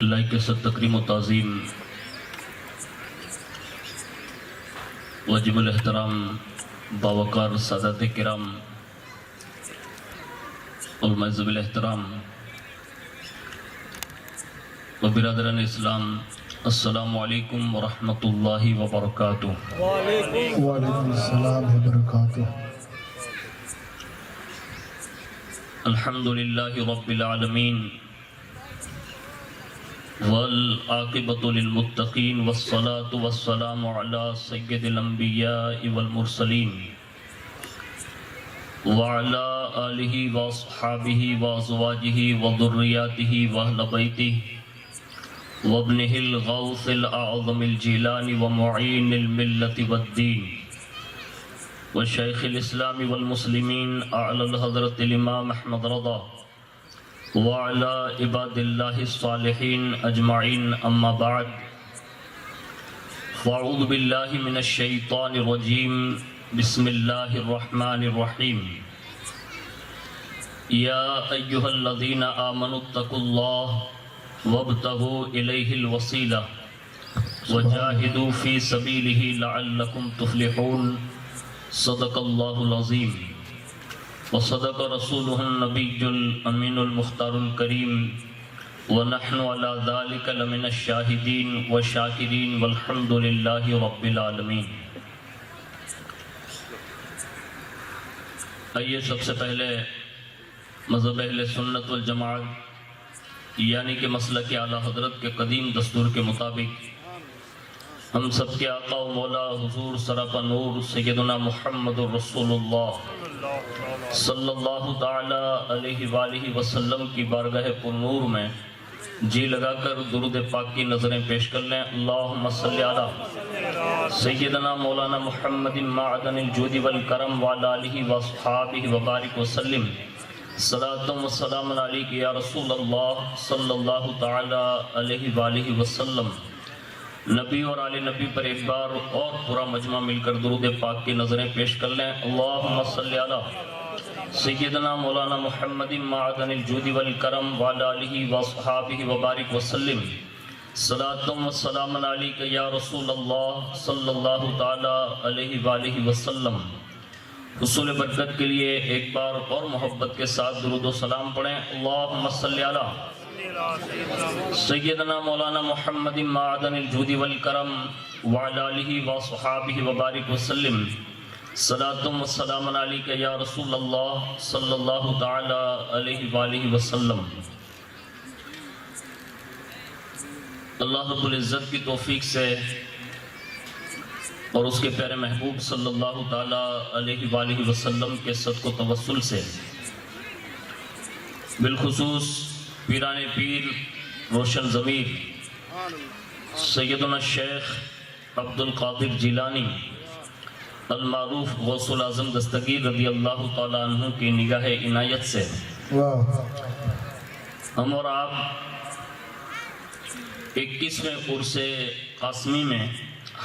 اللہ کے ساتھ تکریم و تعظیم واجب الاحترام باوقار سادات کرام اور معزز الاحترام و برادران اسلام، السلام علیکم ورحمۃ اللہ وبرکاتہ۔ وعلیکم السلام وبرکاتہ۔ الحمد للہ رب العالمین والعاقبۃ للمتقین والصلاة والسلام علی سید الانبیاء والمرسلین وعلی آلہ واصحابہ وازواجہ وذریاتہ واہل بیتہ وابنہ الغوث الاعظم الجیلانی ومعین الملت والدین وشیخ الاسلام والمسلمین اعلی الحضرت الامام احمد رضا وعلى عباد الله الصالحين اجمعین، اما بعد فاعوذ باللہ من الشیطان الرجیم، بسم اللہ الرحمن الرحیم۔ یا ایہا الذین آمنوا اتقوا اللہ وابتغوا الیہ الوسیلہ وجاہدوا فی سبیلہ لعلکم تفلحون۔ صدق اللہ العظیم وصدق رسولہ النبی الامین المختار الکریم ونحن علی ذلک لمن الشاہدین والشاکرین والحمد للہ رب العالمین۔ آئیے سب سے پہلے مذہب اہل سنت والجماعت یعنی کہ مسلک اعلیٰ حضرت کے قدیم دستور کے مطابق ہم سب کے آقا و مولا حضور سراپا نور سیدنا محمد رسول اللہ صلی اللہ تعالی علیہ وآلہ وسلم کی بارگاہ پر نور میں جی لگا کر درود پاک کی نظریں پیش کر لیں۔ اللہم صلی علی سیدنا مولانا محمد معدن الجود والکرم وعلی آلہ واصحابہ وبارک وسلم۔ صلاۃ و سلام علیک یا رسول اللہ صلی اللہ تعالی علیہ وآلہ وسلم۔ نبی اور آل نبی پر ایک بار اور پورا مجمع مل کر درود پاک کی نظریں پیش کر لیں۔ اللہم صلی علی سیدنا مولانا محمد معدن الجود والکرم وعلی آلہ واصحابہ وبارک وسلم۔ صلاۃ و سلام علیک یا رسول اللہ صلی اللہ تعالی علیہ وآلہ وسلم۔ حصول برکت کے لیے ایک بار اور محبت کے ساتھ درود و سلام پڑھیں۔ اللہم صلی علی سیدنا مولانا محمد معدن الجود والکرم وعلی آلہ واصحابہ وبارک وسلم۔ صلاۃ و سلام علیک یا رسول اللہ صلی اللہ تعالی علیہ وآلہ وسلم۔ اللہ رب العزت کی توفیق سے اور اس کے پیارے محبوب صلی اللہ تعالی علیہ وآلہ وسلم کے صدق و توسل سے بالخصوص پیران پیر روشن ضمیر سیدنا شیخ عبد القادر جیلانی المعروف غوث العظم دستگیر رضی اللہ تعالیٰ عنہ کی نگاہ عنایت سے ہم اور آپ 21ویں عرس قاسمی میں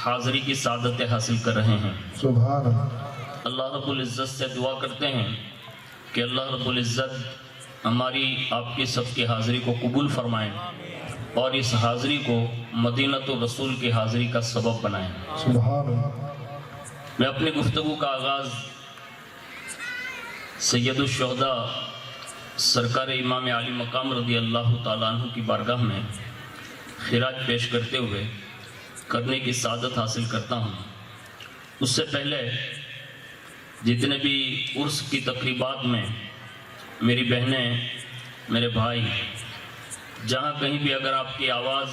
حاضری کی سعادت حاصل کر رہے ہیں۔ سبحان اللہ۔ اللہ رب العزت سے دعا کرتے ہیں کہ اللہ رب العزت ہماری آپ کی سب کی حاضری کو قبول فرمائیں اور اس حاضری کو مدینۃ الرسول کی حاضری کا سبب بنائیں۔ سبحان اللہ۔ میں اپنی گفتگو کا آغاز سید الشہداء سرکار امام عالی مقام رضی اللہ تعالیٰ عنہ کی بارگاہ میں خراج پیش کرتے ہوئے کرنے کی سعادت حاصل کرتا ہوں۔ اس سے پہلے جتنے بھی عرس کی تقریبات میں میری بہنیں، میرے بھائی، جہاں کہیں بھی اگر آپ کی آواز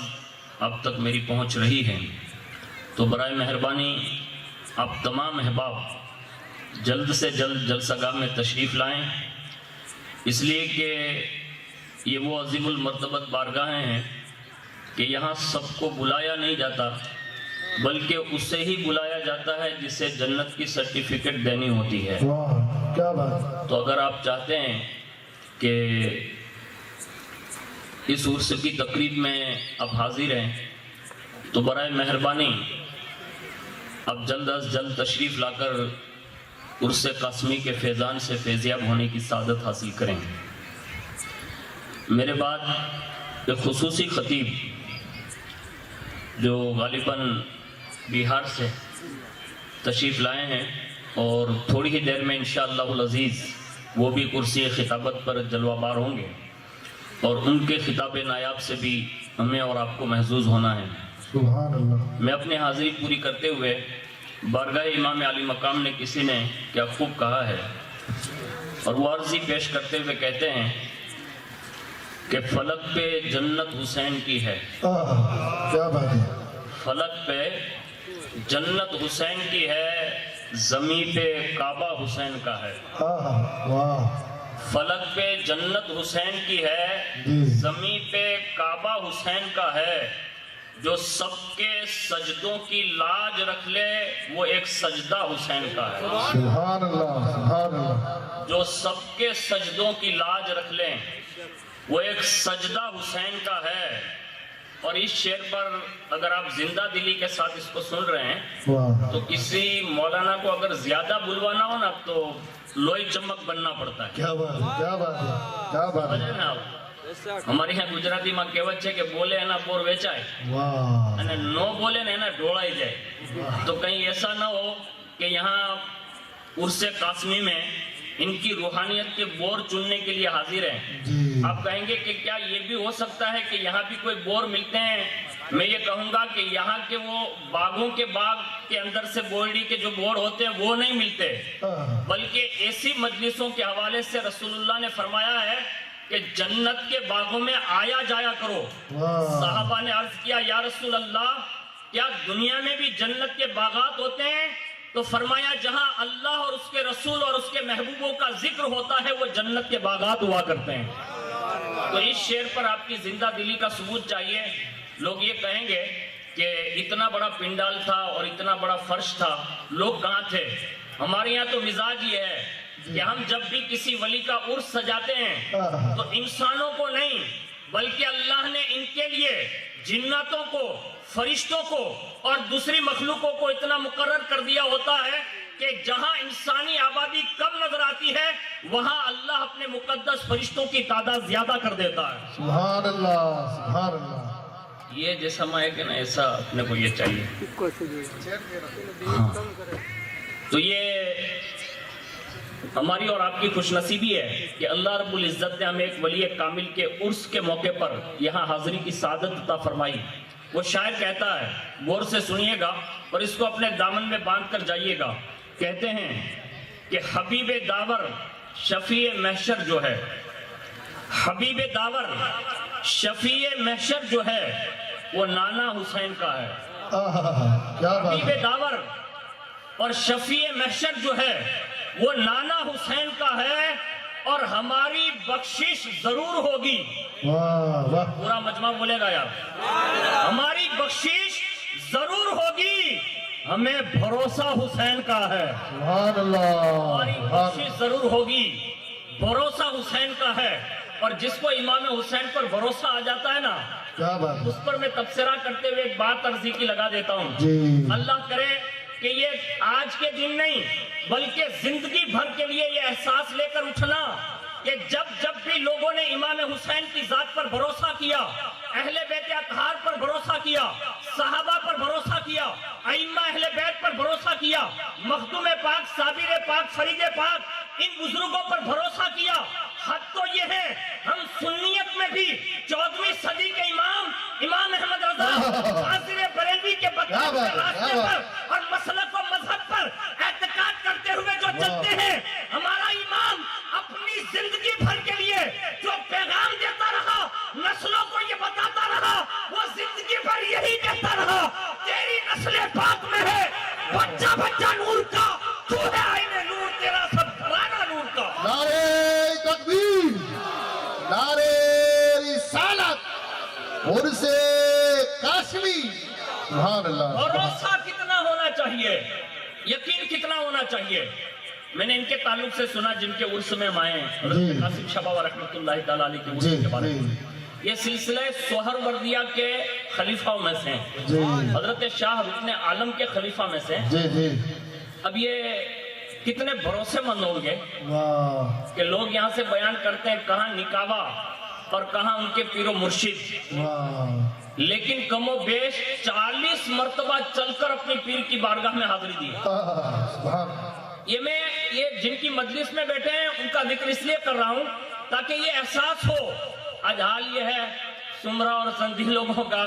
اب تک میری پہنچ رہی ہے تو برائے مہربانی آپ تمام احباب جلد سے جلد جلسہ گاہ میں تشریف لائیں، اس لیے کہ یہ وہ عظیم المرتبت بارگاہیں ہیں کہ یہاں سب کو بلایا نہیں جاتا بلکہ اسے ہی بلایا جاتا ہے جسے جنت کی سرٹیفکیٹ دینی ہوتی ہے۔ واہ کیا بات۔ تو اگر آپ چاہتے ہیں کہ اس عرس کی تقریب میں آپ حاضر ہیں تو برائے مہربانی آپ جلد از جلد تشریف لا کر عرس قاسمی کے فیضان سے فیضیاب ہونے کی سعادت حاصل کریں۔ میرے بعد ایک خصوصی خطیب جو غالباً بہار سے تشریف لائے ہیں اور تھوڑی ہی دیر میں انشاءاللہ العزیز وہ بھی کرسی خطابت پر جلوہ بار ہوں گے، اور ان کے خطاب نایاب سے بھی ہمیں اور آپ کو محظوظ ہونا ہے۔ سبحان اللہ۔ میں اپنی حاضری پوری کرتے ہوئے بارگاہ امام علی مقام نے کسی نے کیا خوب کہا ہے، اور وہ عرضی پیش کرتے ہوئے کہتے ہیں کہ فلک پہ جنت حسین کی ہے، کیا بات ہے۔ فلک پہ جنت حسین کی ہے، زمین پہ کعبہ حسین کا ہے۔ واہ، فلک پہ جنت حسین کی ہے، جی۔ زمین پہ کعبہ حسین کا ہے، جو سب کے سجدوں کی لاج رکھ لے وہ ایک سجدہ حسین کا ہے۔ سبحان اللہ، سبحان اللہ۔ جو سب کے سجدوں کی لاج رکھ لیں وہ ایک سجدہ حسین کا ہے۔ اور اس شعر پر اگر آپ زندہ دلی کے ساتھ اس کو سن رہے ہیں واہ، تو کسی مولانا کو اگر زیادہ بلوانا ہو نا تو لوئی چمک بننا پڑتا ہے۔ کیا بات ہے، کیا بات ہے، کیا بات سمجھ ہے۔ رہے ہیں آپ؟ ہمارے یہاں گجراتی میں کہوت ہے کہ بولے ہے نا پور ویچائے، واہ، અને નો બોલે ને એના ઢોળાઈ જાય। تو کہیں ایسا نہ ہو کہ یہاں عرس قاسمی میں ان کی روحانیت کے بور چننے کے لیے حاضر ہیں۔ جی۔ آپ کہیں گے کہ کیا یہ بھی ہو سکتا ہے کہ یہاں بھی کوئی بور ملتے ہیں؟ میں یہ کہوں گا کہ یہاں کے وہ باغوں کے باغ کے اندر سے بورڈی کے جو بور ہوتے ہیں وہ نہیں ملتے، بلکہ ایسی مجلسوں کے حوالے سے رسول اللہ نے فرمایا ہے کہ جنت کے باغوں میں آیا جایا کرو۔ صحابہ نے عرض کیا یا رسول اللہ کیا دنیا میں بھی جنت کے باغات ہوتے ہیں؟ تو فرمایا جہاں اللہ اور اس کے رسول اور اس کے محبوبوں کا ذکر ہوتا ہے وہ جنت کے باغات ہوا کرتے ہیں۔ تو اس شعر پر آپ کی زندہ دلی کا ثبوت چاہیے۔ لوگ یہ کہیں گے کہ اتنا بڑا پنڈال تھا اور اتنا بڑا فرش تھا، لوگ کہاں تھے؟ ہمارے یہاں تو مزاج یہ ہے کہ ہم جب بھی کسی ولی کا عرس سجاتے ہیں تو انسانوں کو نہیں بلکہ اللہ نے ان کے لیے جناتوں کو، فرشتوں کو اور دوسری مخلوقوں کو اتنا مقرر کر دیا ہوتا ہے کہ جہاں انسانی آبادی کم نظر آتی ہے وہاں اللہ اپنے مقدس فرشتوں کی تعداد زیادہ کر دیتا ہے۔ سبحان اللہ، سبحان اللہ۔ یہ جیسا ماں ہے کہ نا ایسا اپنے کو یہ چاہیے۔ ہاں۔ تو یہ ہماری اور آپ کی خوش نصیبی ہے کہ اللہ رب العزت نے ہمیں ایک ولی کامل کے عرس کے موقع پر یہاں حاضری کی سعادت عطا فرمائی۔ وہ شاعر کہتا ہے، غور سے سنیے گا اور اس کو اپنے دامن میں باندھ کر جائیے گا۔ کہتے ہیں کہ حبیب داور شفیع محشر جو ہے، حبیب داور شفیع محشر جو ہے وہ نانا حسین کا ہے۔ کیا بات حبیب ہے۔ داور اور شفیع محشر جو ہے وہ نانا حسین کا ہے، اور ہماری بخشش ضرور ہوگی۔ واہ واہ، پورا مجمع بولے گا یار، ہماری بخشش ضرور ہوگی، ہمیں بھروسہ حسین کا ہے۔ سبحان اللہ، ہماری بخشش ضرور ہوگی، بھروسہ حسین کا ہے۔ اور جس کو امام حسین پر بھروسہ آ جاتا ہے نا کیا بات ہے۔ اس پر میں تبصرہ کرتے ہوئے ایک بات عرضی کی لگا دیتا ہوں۔ جی۔ اللہ کرے کہ یہ آج کے دن نہیں بلکہ زندگی بھر کے لیے یہ احساس لے کر اٹھنا کہ جب بھی لوگوں نے امام حسین کی ذات پر بھروسہ کیا، اہل بیت اطہار پر بھروسہ کیا، صحابہ پر بھروسہ کیا، ائمہ اہل بیت پر بھروسہ کیا، مخدوم پاک، صابر پاک، فرید پاک، ان بزرگوں پر بھروسہ کیا، حد تو یہ ہے ہم سنیت میں بھی 14ویں صدی کے امام احمد رضا حاضر بریلوی کے بقیہ کے راستے پر اور مسلک و مذہب پر اعتقاد کرتے ہوئے جو چلتے ہیں، ہمارا امام اپنی زندگی بھر کے لیے جو پیغام دیتا رہا، نسلوں کو یہ بتاتا رہا، وہ زندگی بھر یہی کہتا رہا، تیری نسل پاک میں ہے بچہ بچہ نور کا، تو ہے آئین نور، تیرا سب گھرانہ نور کا۔ نعرے تکبیر، نعرے رسالت، عرس قاسمی۔ سبحان اللہ۔ بھروسہ کتنا ہونا چاہیے، یقین کتنا ہونا چاہیے۔ میں نے ان کے تعلق سے سنا جن کے عرس میں ہم آئے ہیں، حضرت قاسم شاہ بابا رحمۃ اللہ تعالیٰ علیہ کے عرس کے بارے میں۔ یہ سلسلہ سوہر وردیہ کے خلیفہ میں سے ہیں، حضرت شاہ رکن عالم کے خلیفہ میں سے ہیں۔ جی جی۔ اب یہ کتنے بھروسے مند ہوں گے واہ، کہ لوگ یہاں سے بیان کرتے ہیں کہاں نکاوا اور کہاں ان کے پیر و مرشد، واہ لیکن کم و بیش 40 مرتبہ چل کر اپنی پیر کی بارگاہ میں حاضری دی ہے۔ سبحان یہ جن کی مجلس میں بیٹھے ہیں ان کا ذکر اس لیے کر رہا ہوں تاکہ یہ احساس ہو۔ آج حال یہ ہے سمرہ اور سندھی لوگوں کا،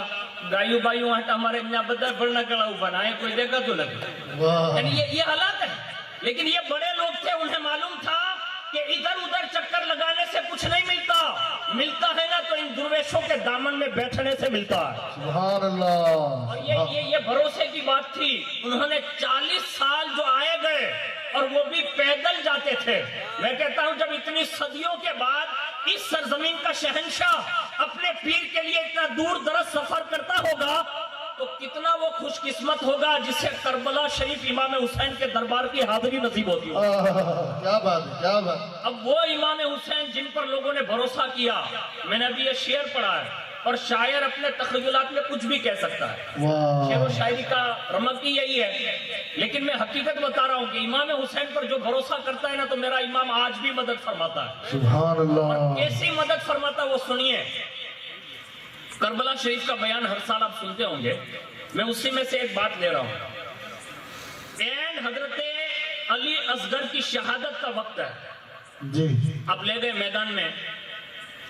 گائیو بائیو آٹا ہمارے یہاں بدر بڑھنا کڑا بنائے، کوئی دیکھا تو لگے، واہ یعنی یہ حالات ہے۔ لیکن یہ بڑے لوگ تھے، انہیں معلوم تھا کہ ادھر ادھر چکر لگانے سے کچھ نہیں ملتا ہے نا تو ان درویشوں کے دامن میں بیٹھنے سے ملتا ہے۔ سبحان اللہ۔ اور یہ بھروسے کی بات تھی۔ انہوں نے 40 سال جو آئے گئے اور وہ بھی پیدل جاتے تھے۔ میں کہتا ہوں جب اتنی صدیوں کے بعد اس سرزمین کا شہنشاہ اپنے پیر کے لیے اتنا دور دراز سفر کرتا ہوگا تو کتنا وہ خوش قسمت ہوگا جسے کربلا شریف امام حسین کے دربار کی حاضری نصیب ہوتی ہو۔ کیا بات ہے، کیا بات ہے۔ اب وہ امام حسین جن پر لوگوں نے بھروسہ کیا، میں نے ابھی یہ شعر پڑھا ہے اور شاعر اپنے تخیلات میں کچھ بھی کہہ سکتا ہے، شعر و شاعری کا رمق ہی یہی ہے، لیکن میں حقیقت بتا رہا ہوں کہ امام حسین پر جو بھروسہ کرتا ہے نا تو میرا امام آج بھی مدد فرماتا ہے۔ سبحان اللہ۔ اور کیسی مدد فرماتا وہ سنیے۔ کربلا شریف کا بیان ہر سال آپ سنتے ہوں گے، میں اسی میں سے ایک بات لے رہا ہوں۔ این حضرت علی اصغر کی شہادت کا وقت ہے، جی آپ لے گئے میدان میں،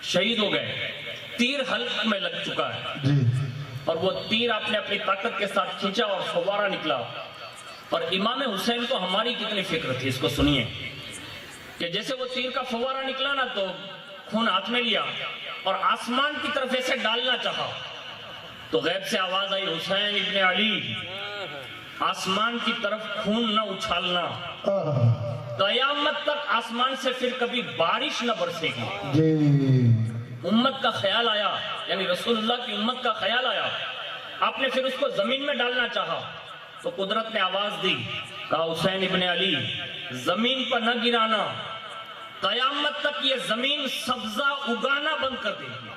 شہید ہو گئے، تیر حلق میں لگ چکا ہے جی اور وہ تیر آپ نے اپنی طاقت کے ساتھ کھینچا اور فوارہ نکلا۔ اور امام حسین کو ہماری کتنی فکر تھی، اس کو سنیے کہ جیسے وہ تیر کا فوارہ نکلا نا تو خون ہاتھ میں لیا اور آسمان کی طرف ایسے ڈالنا چاہا تو غیب سے آواز آئی، حسین ابن علی، آسمان کی طرف خون نہ اچھالنا، قیامت تک آسمان سے پھر کبھی بارش نہ برسے گی۔ جی امت کا خیال آیا، یعنی رسول اللہ کی امت کا خیال آیا، آپ نے پھر اس کو زمین میں ڈالنا چاہا تو قدرت نے آواز دی، کہا حسین ابن علی زمین پر نہ گرانا، قیامت تک یہ زمین سبزہ اگانا بند کر دے گی۔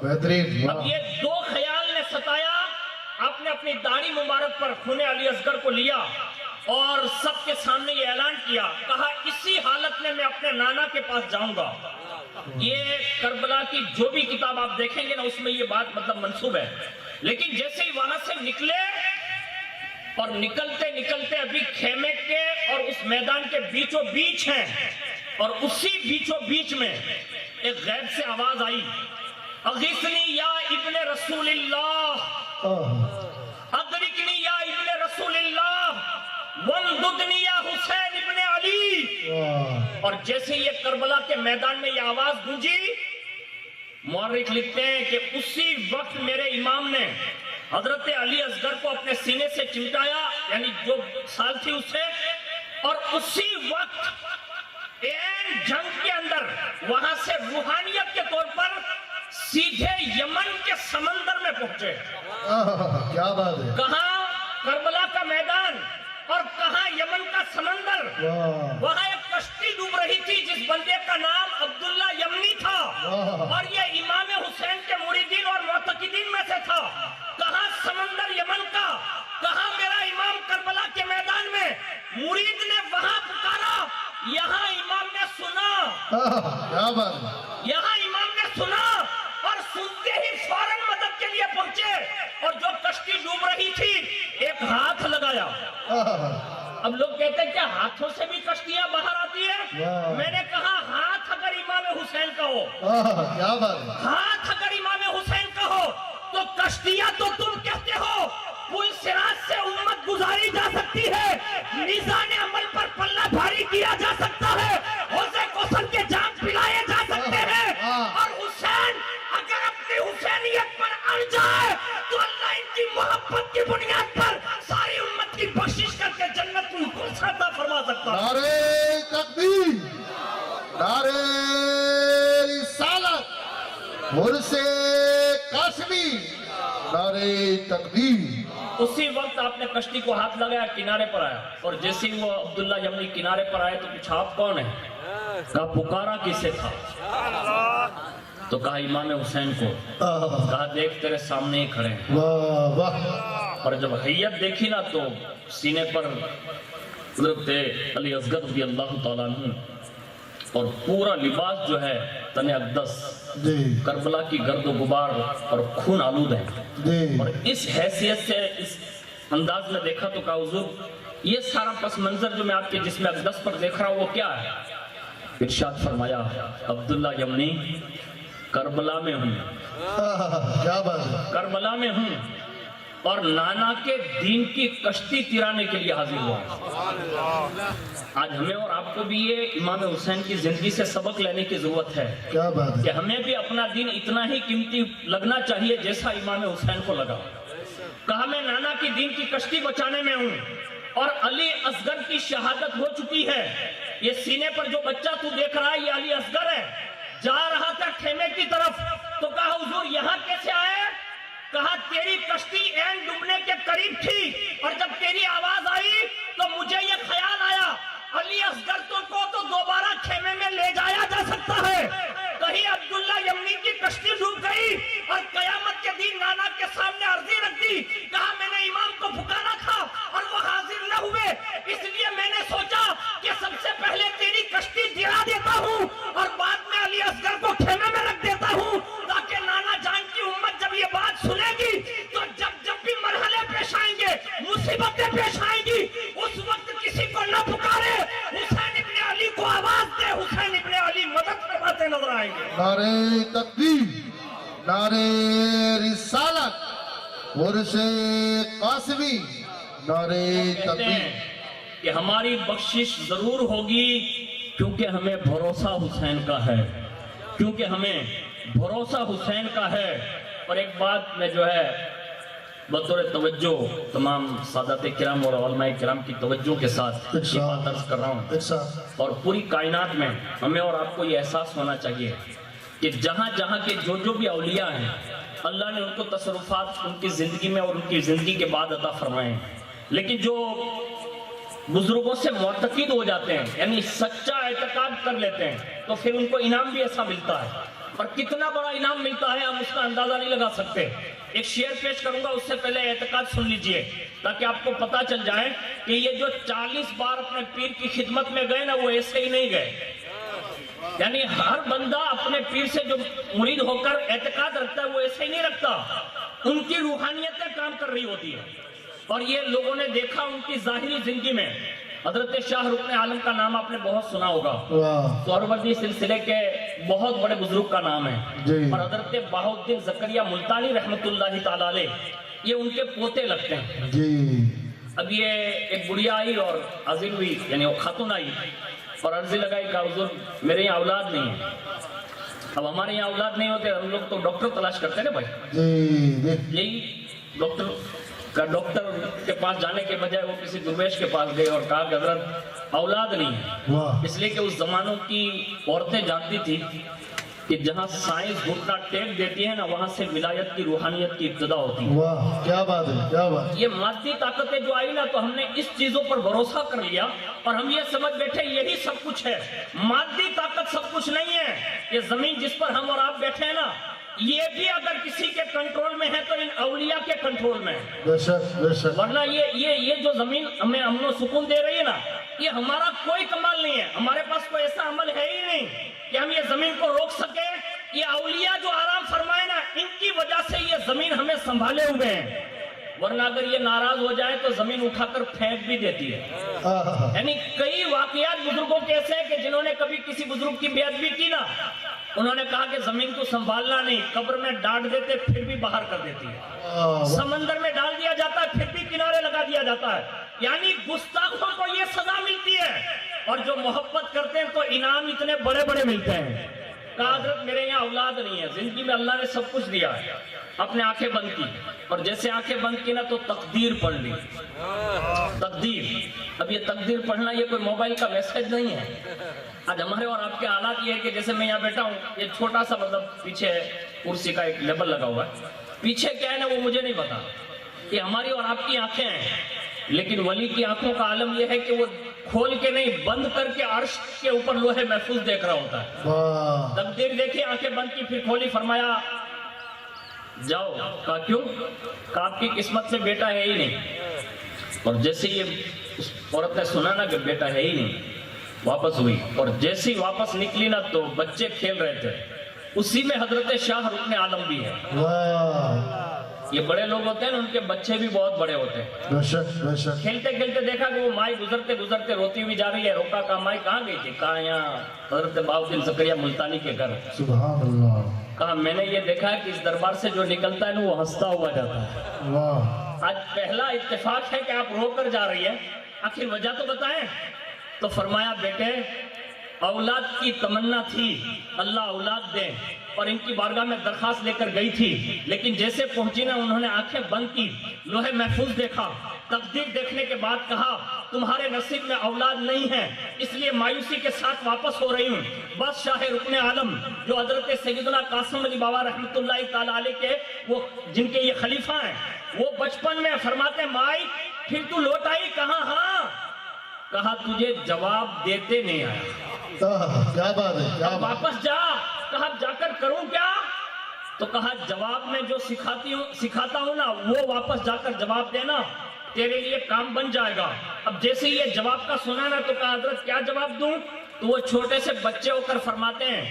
بہترین۔ اب یہ دو خیال نے ستایا، آپ نے اپنی داڑھی مبارک پر خون علی اصغر کو لیا اور سب کے سامنے یہ اعلان کیا، کہا اسی حالت میں اپنے نانا کے پاس جاؤں گا۔ یہ کربلا کی جو بھی کتاب آپ دیکھیں گے نا اس میں یہ بات مطلب منسوب ہے، لیکن جیسے ہی وہاں سے نکلے اور نکلتے نکلتے ابھی خیمے کے اور اس میدان کے بیچوں بیچ ہیں اور اسی بیچوں بیچ میں ایک غیب سے آواز آئی، اغثنی یا ابن رسول اللہ، ادرکنی یا ابن رسول اللہ، وامددنی یا حسین ابن علی۔ اور جیسے یہ کربلا کے میدان میں یہ آواز گونجی، مورخ لکھتے ہیں کہ اسی وقت میرے امام نے حضرت علی اصغر کو اپنے سینے سے چمٹایا، یعنی جو سال تھی اس سے، اور اسی وقت این جنگ کے اندر وہاں سے روحانیت کے طور پر سیدھے یمن کے سمندر میں پہنچے۔ کیا بات ہے۔ کہاں کربلا کا میدان اور کہاں یمن کا سمندر۔ وہاں ایک کشتی ڈوب رہی تھی جس بندے کا نام عبداللہ یمنی تھا اور یہ امام حسین کے مریدین اور معتقدین میں سے تھا۔ کہاں سمندر یمن کا، کہاں میرا امام کربلا کے میدان میں، مرید نے وہاں پکارا، یہاں امام نے سنا، کیا بات ہے۔ یہاں امام نے سنا اور سنتے ہی فوراً مدد کے لیے پہنچے اور جو کشتی ڈوب رہی تھی ایک ہاتھ لگایا۔ اب لوگ کہتے ہیں کہ ہاتھوں سے بھی کشتیاں باہر آتی ہیں، میں نے کہا ہاتھ اگر امام حسین کا ہو، کیا بات ہے۔ ہاتھ اگر امام حسین کا ہو تو کشتیاں تو تم کہتے ہو پل صراط سے امت گزاری جا سکتی ہے، میزان عمل پر پلہ بھاری کیا جا سکتا ہے، حوضے کوثر کے جام پلائے جا سکتے ہیں، اور حسین اگر اپنی حسینیت پر اڑ جائے تو اللہ ان کی محبت کی بنیاد پر ساری امت کی بخشش کر کے جنت ان کو عطا فرما سکتا ہے۔ نعرہ تکبیر، نعرہ رسالت، عرس کاشمی، نعرہ تکبیر۔ اسی وقت آپ نے کشتی کو ہاتھ لگایا، کنارے پر آیا، اور جیسے ہی وہ عبداللہ یمنی کنارے پر آئے تو پوچھا آپ کون ہیں؟ کہا پکارا کسے تھا؟ تو کہا امام حسین کو۔ کہا دیکھ تیرے سامنے ہی کھڑے ہیں۔ واہ واہ۔ اور جب حیت دیکھی نا تو سینے پر حضرت علی اصغر رضی اللہ تعالیٰ عنہ اور پورا لباس جو ہے تن اقدس جی کربلا کی گرد و غبار اور خون آلود ہے. جی اور اس حیثیت سے اس انداز میں دیکھا تو کہا حضور یہ سارا پس منظر جو میں آپ کے جسم اقدس پر دیکھ رہا ہوں وہ کیا ہے؟ ارشاد فرمایا عبداللہ یمنی کربلا میں ہوں، کیا بات ہے. کربلا میں ہوں اور نانا کے دین کی کشتی ترانے کے لیے حاضر ہوا. آج ہمیں اور آپ کو بھی یہ امام حسین کی زندگی سے سبق لینے کی ضرورت ہے کیا بات ہے. کہ ہمیں بھی اپنا دین اتنا ہی قیمتی لگنا چاہیے جیسا امام حسین کو لگا. کہا میں نانا کی دین کی کشتی بچانے میں ہوں اور علی اصغر کی شہادت ہو چکی ہے. یہ سینے پر جو بچہ تو دیکھ رہا ہے یہ علی اصغر ہے. جا رہا تھا خیمے کی طرف تو کہا حضور یہاں کیسے آئے؟ کہا تیری کشتی این ڈوبنے کے قریب تھی اور جب تیری آواز آئی تو مجھے یہ خیال آیا علی اصغر کو تو دوبارہ خیمے میں لے جایا جا سکتا ہے. کہیں عبداللہ یمنی کی کشتی ڈوب گئی اور قیامت کے دن نانا کے سامنے عرضی رکھ دی. کہا میں نے امام کو پکارا تھا اور وہ حاضر نہ ہوئے، اس لیے میں نے سوچا کہ سب سے پہلے تیری کشتی گرا دیتا ہوں اور بعد میں علی اصغر کو خیمے میں رکھ دیتا ہوں تاکہ نانا جان کی امت جب یہ بات سنے گی تو جب بھی مرحلے پیش آئیں گے، مصیبتیں پیش آئیں گی، اس وقت کسی کو نہ پکارے، حسین ابن علی کو آواز دے، حسین ابن علی مدد فرماتے نظر آئیں گے. نعرے تکبیر، نعرے رسالت، ورث قاسمی، نعرے کہتے تکبیر. ہیں کہ ہماری بخشش ضرور ہوگی کیونکہ ہمیں بھروسہ حسین کا ہے، کیونکہ ہمیں بھروسہ حسین کا ہے. اور ایک بات میں جو ہے بطور توجہ تمام سادات کرام اور علماء کرام کی توجہ کے ساتھ یہ بات عرض کر رہا ہوں، ایک ساتھ اور پوری کائنات میں ہمیں اور آپ کو یہ احساس ہونا چاہیے کہ جہاں جہاں کے جو بھی اولیاء ہیں اللہ نے ان کو تصرفات ان کی زندگی میں اور ان کی زندگی کے بعد عطا فرمائے ہیں. لیکن جو بزرگوں سے معتقد ہو جاتے ہیں یعنی سچا اعتقاد کر لیتے ہیں تو پھر ان کو انعام بھی ایسا ملتا ہے، اور کتنا بڑا انعام ملتا ہے ہم اس کا اندازہ نہیں لگا سکتے. ایک شعر پیش کروں گا، اس سے پہلے اعتقاد سن لیجئے تاکہ آپ کو پتا چل جائے کہ یہ جو 40 بار اپنے پیر کی خدمت میں گئے نا وہ ایسے ہی نہیں گئے. یعنی ہر بندہ اپنے پیر سے جو مرید ہو کر اعتقاد رکھتا ہے وہ ایسے ہی نہیں رکھتا، ان کی روحانیتیں کام کر رہی ہوتی ہے. اور یہ لوگوں نے دیکھا ان کی ظاہری زندگی میں. حضرت شاہ رکن عالم کا نام آپ نے بہت سنا ہوگا، سہروردی سلسلے کے بہت بڑے بزرگ کا نام ہے. اور حضرت بہاؤالدین زکریا ملتانی رحمت اللہ تعالی علیہ یہ ان کے پوتے لگتے ہیں. اب یہ ایک بڑھیا آئی اور عظیم ہوئی یعنی وہ خاتون آئی اور عرضی لگائی کہ حضور میرے یہاں اولاد نہیں ہے. اب ہمارے یہاں اولاد نہیں ہوتے ہم لوگ تو ڈاکٹر تلاش کرتے نا بھائی. یہی ڈاکٹر کے پاس جانے کے بجائے وہ کسی درویش کے پاس گئے اور کہا کہ حضرت اولاد نہیں ہے. اس لیے کہ اس زمانوں کی عورتیں جانتی تھی کہ جہاں سائنس گھٹنا ٹیک دیتی ہے نا وہاں سے ولایت کی روحانیت کی ابتدا ہوتی ہے. واہ کیا بات ہے، کیا بات. یہ مادی طاقتیں جو آئی نا تو ہم نے اس چیزوں پر بھروسہ کر لیا اور ہم یہ سمجھ بیٹھے یہی سب کچھ ہے. مادی طاقت سب کچھ نہیں ہے. یہ زمین جس پر ہم اور آپ بیٹھے ہیں نا یہ بھی اگر کسی کے کنٹرول میں ہے تو ان اولیاء کے کنٹرول میں ہے. بے شک بے شک. ورنہ یہ جو زمین ہمیں امن و سکون دے رہی ہے نا یہ ہمارا کوئی کمال نہیں ہے. ہمارے پاس کوئی ایسا عمل ہے ہی نہیں کہ ہم یہ زمین کو روک سکیں. یہ اولیاء جو آرام فرمائے نا ان کی وجہ سے یہ زمین ہمیں سنبھالے ہوئے ہیں. ورنہ اگر یہ ناراض ہو جائے تو زمین اٹھا کر پھینک بھی دیتی ہے. یعنی کئی واقعات بزرگوں کے ایسے ہیں کہ جنہوں نے کبھی کسی بزرگ کی بے ادبی کی نا انہوں نے کہا کہ زمین کو سنبھالنا نہیں، قبر میں ڈانٹ دیتے پھر بھی باہر کر دیتی ہے، سمندر میں ڈال دیا جاتا ہے پھر بھی کنارے لگا دیا جاتا ہے. یعنی گستاخوں کو یہ سزا ملتی ہے اور جو محبت کرتے ہیں تو انعام اتنے بڑے بڑے ملتے ہیں. کہا حضرت میرے یہاں اولاد نہیں ہے. زندگی میں اللہ نے سب کچھ دیا ہے. اپنے آنکھیں بند کی اور جیسے آنکھیں بند کی نا تو تقدیر پڑھ لی. تقدیر. اب یہ تقدیر پڑھنا یہ کوئی موبائل کا میسج نہیں ہے. آج ہمارے اور آپ کے حالات یہ ہے کہ جیسے میں یہاں بیٹھا ہوں یہ چھوٹا سا مطلب پیچھے کرسی کا ایک لیبل لگا ہوا ہے. پیچھے کیا ہے نا وہ مجھے نہیں پتا. یہ ہماری اور آپ کی آنکھیں ہیں لیکن ولی کی آنکھوں کا عالم یہ ہے کہ وہ کھول کے نہیں بند کر کے عرش کے اوپر لوہے محفوظ دیکھ رہا ہوتا ہے. تقدیر دیکھی آنکھیں بند کی پھر کھولی فرمایا جاؤ. کہا کیوں؟ کہا آپ کی قسمت سے بیٹا ہے ہی نہیں. اور جیسے یہ اس عورت نے سنا نا کہ بیٹا ہے ہی نہیں واپس ہوئی اور جیسی واپس نکلی نا تو بچے کھیل رہے تھے، اسی میں حضرت شاہ رکن عالم بھی ہے۔ واہ، یہ بڑے لوگ ہوتے ہیں نا، ان کے بچے بھی بہت بڑے ہوتے ہیں۔ بے شک بے شک، کھیلتے کھیلتے دیکھا کہ وہ مائی گزرتے گزرتے روتی ہوئی جا رہی ہے، روکا، کہا مائی کہاں گئی تھی؟ کہا یہاں حضرت بہاؤالدین زکریا ملتانی کے گھر۔ سبحان اللہ، کہا میں نے یہ دیکھا ہے کہ اس دربار سے جو نکلتا ہے نا وہ ہنستا ہوا جاتا ہے۔ واہ، آج پہلا اتفاق ہے کہ آپ رو کر جا رہی ہے، آخر وجہ تو بتائیں۔ تو فرمایا بیٹے اولاد کی تمنا تھی، اللہ اولاد دے، اور ان کی بارگاہ میں درخواست لے کر گئی تھی، لیکن جیسے پہنچی نا انہوں نے آنکھیں بند کی، لوہے محفوظ دیکھا، تقدیر دیکھنے کے بعد کہا تمہارے نصیب میں اولاد نہیں ہے، اس لیے مایوسی کے ساتھ واپس ہو رہی ہوں۔ بس شاہ رکن عالم جو حضرت سیدنا قاسم علی بابا رحمۃ اللہ تعالی علیہ کے وہ جن کے یہ خلیفہ ہیں، وہ بچپن میں فرماتے مائی پھر تو لوٹ آئی؟ کہاں ہاں۔ کہا تجھے جواب دیتے نہیں آیا، کیا بات ہے، کیا بات، واپس جا۔ کہا جا کر کروں کیا؟ تو کہا جواب میں جو سکھاتا ہوں نا وہ واپس جا کر جواب دینا، تیرے لیے کام بن جائے گا۔ اب جیسے یہ جواب کا سنا نا تو کہا حضرت کیا جواب دوں؟ تو وہ چھوٹے سے بچے ہو کر فرماتے ہیں،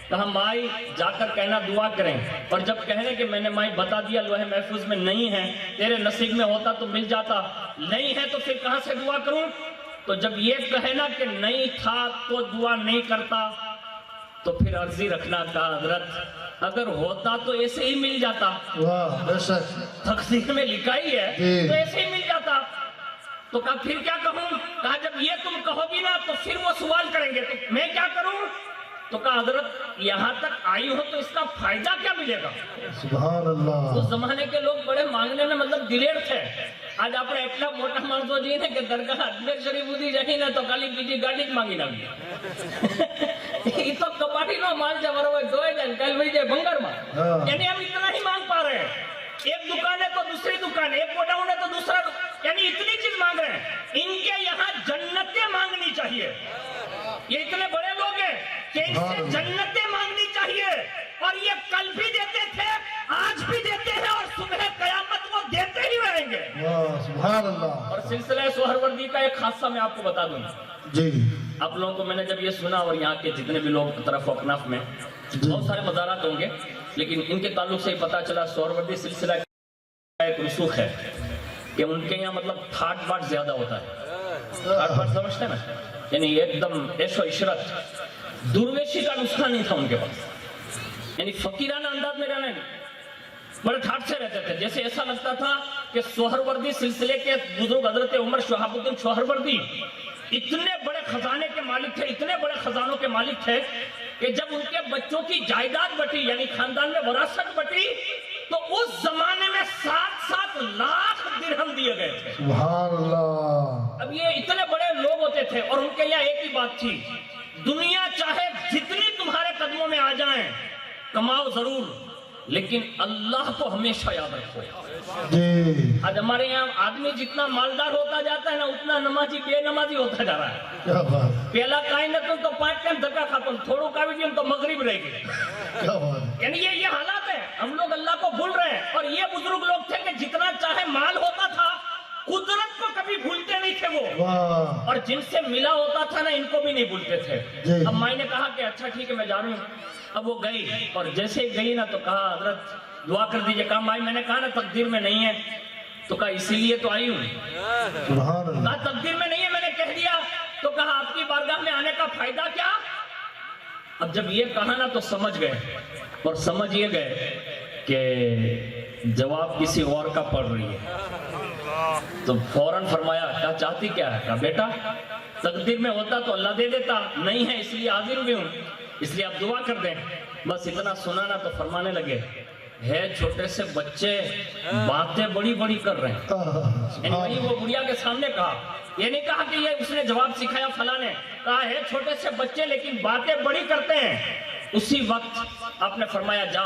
کہا مائی جا کر کہنا دعا کریں، اور جب کہنے کہ میں نے مائی بتا دیا لوہے محفوظ میں نہیں ہے، تیرے نصیب میں ہوتا تو مل جاتا، نہیں ہے تو پھر کہاں سے دعا کروں؟ تو جب یہ کہے نا کہ نہیں تھا تو دعا نہیں کرتا، تو پھر عرضی رکھنا کہا حضرت اگر ہوتا تو ایسے ہی مل جاتا، واہ، بے شک، تقدیر میں لکھا ہی ہے جی، تو ایسے ہی مل جاتا۔ تو کہا پھر کیا کہوں؟ کہا جب یہ تم کہو گی نا تو پھر وہ سوال کریں گے تو میں کیا کروں؟ تو کہا حضرت یہاں تک آئی ہو تو اس کا فائدہ کیا ملے گا؟ سبحان اللہ، اس زمانے کے لوگ بڑے مانگنے میں مطلب دلیر تھے۔ آج آپ نے اتنا موٹا مانگو جی نے کہ درگاہ اجمیر شریف ہوتی جاہی نا تو کالی بیجی گاڑی مانگی نہ یہ تو کپاٹی نو مال جا برو دوئے جن کل بھی جے بنگر ماں، یعنی ہم اتنا ہی مانگ پا رہے ہیں، ایک دکان ہے تو دوسری دکان ہے، ایک گوڈاؤن ہے تو دوسرا، یعنی اتنی چیز مانگ رہے ہیں۔ ان کے یہاں جنتیں مانگنی چاہیے، یہ اتنے بڑے لوگ ہیں کہ ان سے جنتیں مانگنی چاہیے، اور یہ کل بھی دیتے تھے، آج بھی دیتے ہیں، اور صبح قیامت وہ دیتے ہی رہیں گے۔ واہ، سبحان اللہ، اور سلسلہ سہروردی کا ایک خاصہ میں آپ کو بتا دوں، جی، آپ لوگوں کو میں نے جب یہ سنا، اور یہاں کے جتنے بھی لوگ طرف اکناف میں بہت سارے مزارات ہوں گے، لیکن ان کے تعلق سے ہی پتا چلا سہروردی سلسلہ کا ایک رسوخ ہے کہ ان کے یہاں مطلب تھاٹ باٹ زیادہ ہوتا ہے۔ تھاٹ باٹ سمجھتے ہیں نا، یعنی ایک دم عیش و عشرت، درویشی کا نسخہ نہیں تھا ان کے پاس، یعنی فقیرانہ انداز میں رہنے بڑے ٹھاٹ سے رہتے تھے۔ جیسے ایسا لگتا تھا کہ سہروردی سلسلے کے بزرگ حضرت عمر شہاب الدین سہروردی اتنے بڑے خزانے کے مالک تھے، اتنے بڑے خزانوں کے مالک تھے کہ جب ان کے بچوں کی جائیداد بٹی، یعنی خاندان میں وراثت بٹی، تو اس زمانے میں 7-7 لاکھ درہم دیے گئے تھے۔ سبحان اللہ، اب یہ اتنے بڑے لوگ ہوتے تھے، اور ان کے یہاں ایک ہی بات تھی، دنیا چاہے جتنی تمہارے قدموں میں آ جائیں، کماؤ ضرور، لیکن اللہ کو ہمیشہ یاد رکھو۔ جی، آج ہمارے یہاں آدمی جتنا مالدار ہوتا جاتا ہے نا اتنا نمازی بے نمازی ہوتا جا رہا ہے۔ کیا بات، پہلا کائن تو 5 ٹائم دھکا کھاتا ہوں، تھوڑوں کا بھی تو مغرب رہ گئے، کیا بات، یعنی یہ حالات ہے، ہم لوگ اللہ کو بھول رہے ہیں۔ اور یہ بزرگ لوگ تھے کہ جتنا چاہے مال ہوتا تھا، قدرت کو کبھی بھولتے نہیں تھے وہ، واہ، اور جن سے ملا ہوتا تھا نا ان کو بھی نہیں بھولتے تھے۔ جی، اب مائی نے کہا کہ اچھا ٹھیک ہے میں جا رہی ہوں۔ اب وہ گئی، اور جیسے ہی گئی نا تو کہا حضرت دعا کر دیجئے۔ کہا مائی میں نے کہا نا تقدیر میں نہیں ہے، تو کہا اسی لیے تو آئی ہوں۔ سبحان اللہ، کہا تقدیر میں نہیں ہے، میں نے کہہ دیا، تو کہا آپ کی بارگاہ میں آنے کا فائدہ کیا؟ اب جب یہ کہا نا تو سمجھ گئے، اور سمجھ یہ گئے کہ جواب کسی اور کا پڑ رہی ہے، تو فوراً فرمایا کیا چاہتی کیا ہے؟ کہا بیٹا تقدیر میں ہوتا تو اللہ دے دیتا، نہیں ہے اس لیے حاضر بھی ہوں، اس لیے آپ دعا کر دیں۔ بس اتنا سنا نا تو فرمانے لگے ہے چھوٹے سے بچے باتیں بڑی بڑی کر رہے ہیں، یعنی وہی وہ بڑھیا کے سامنے کہا، یہ نہیں کہا کہ یہ اس نے جواب سکھایا فلاں نے، کہا ہے چھوٹے سے بچے لیکن باتیں بڑی کرتے ہیں۔ اسی وقت آپ نے فرمایا جا،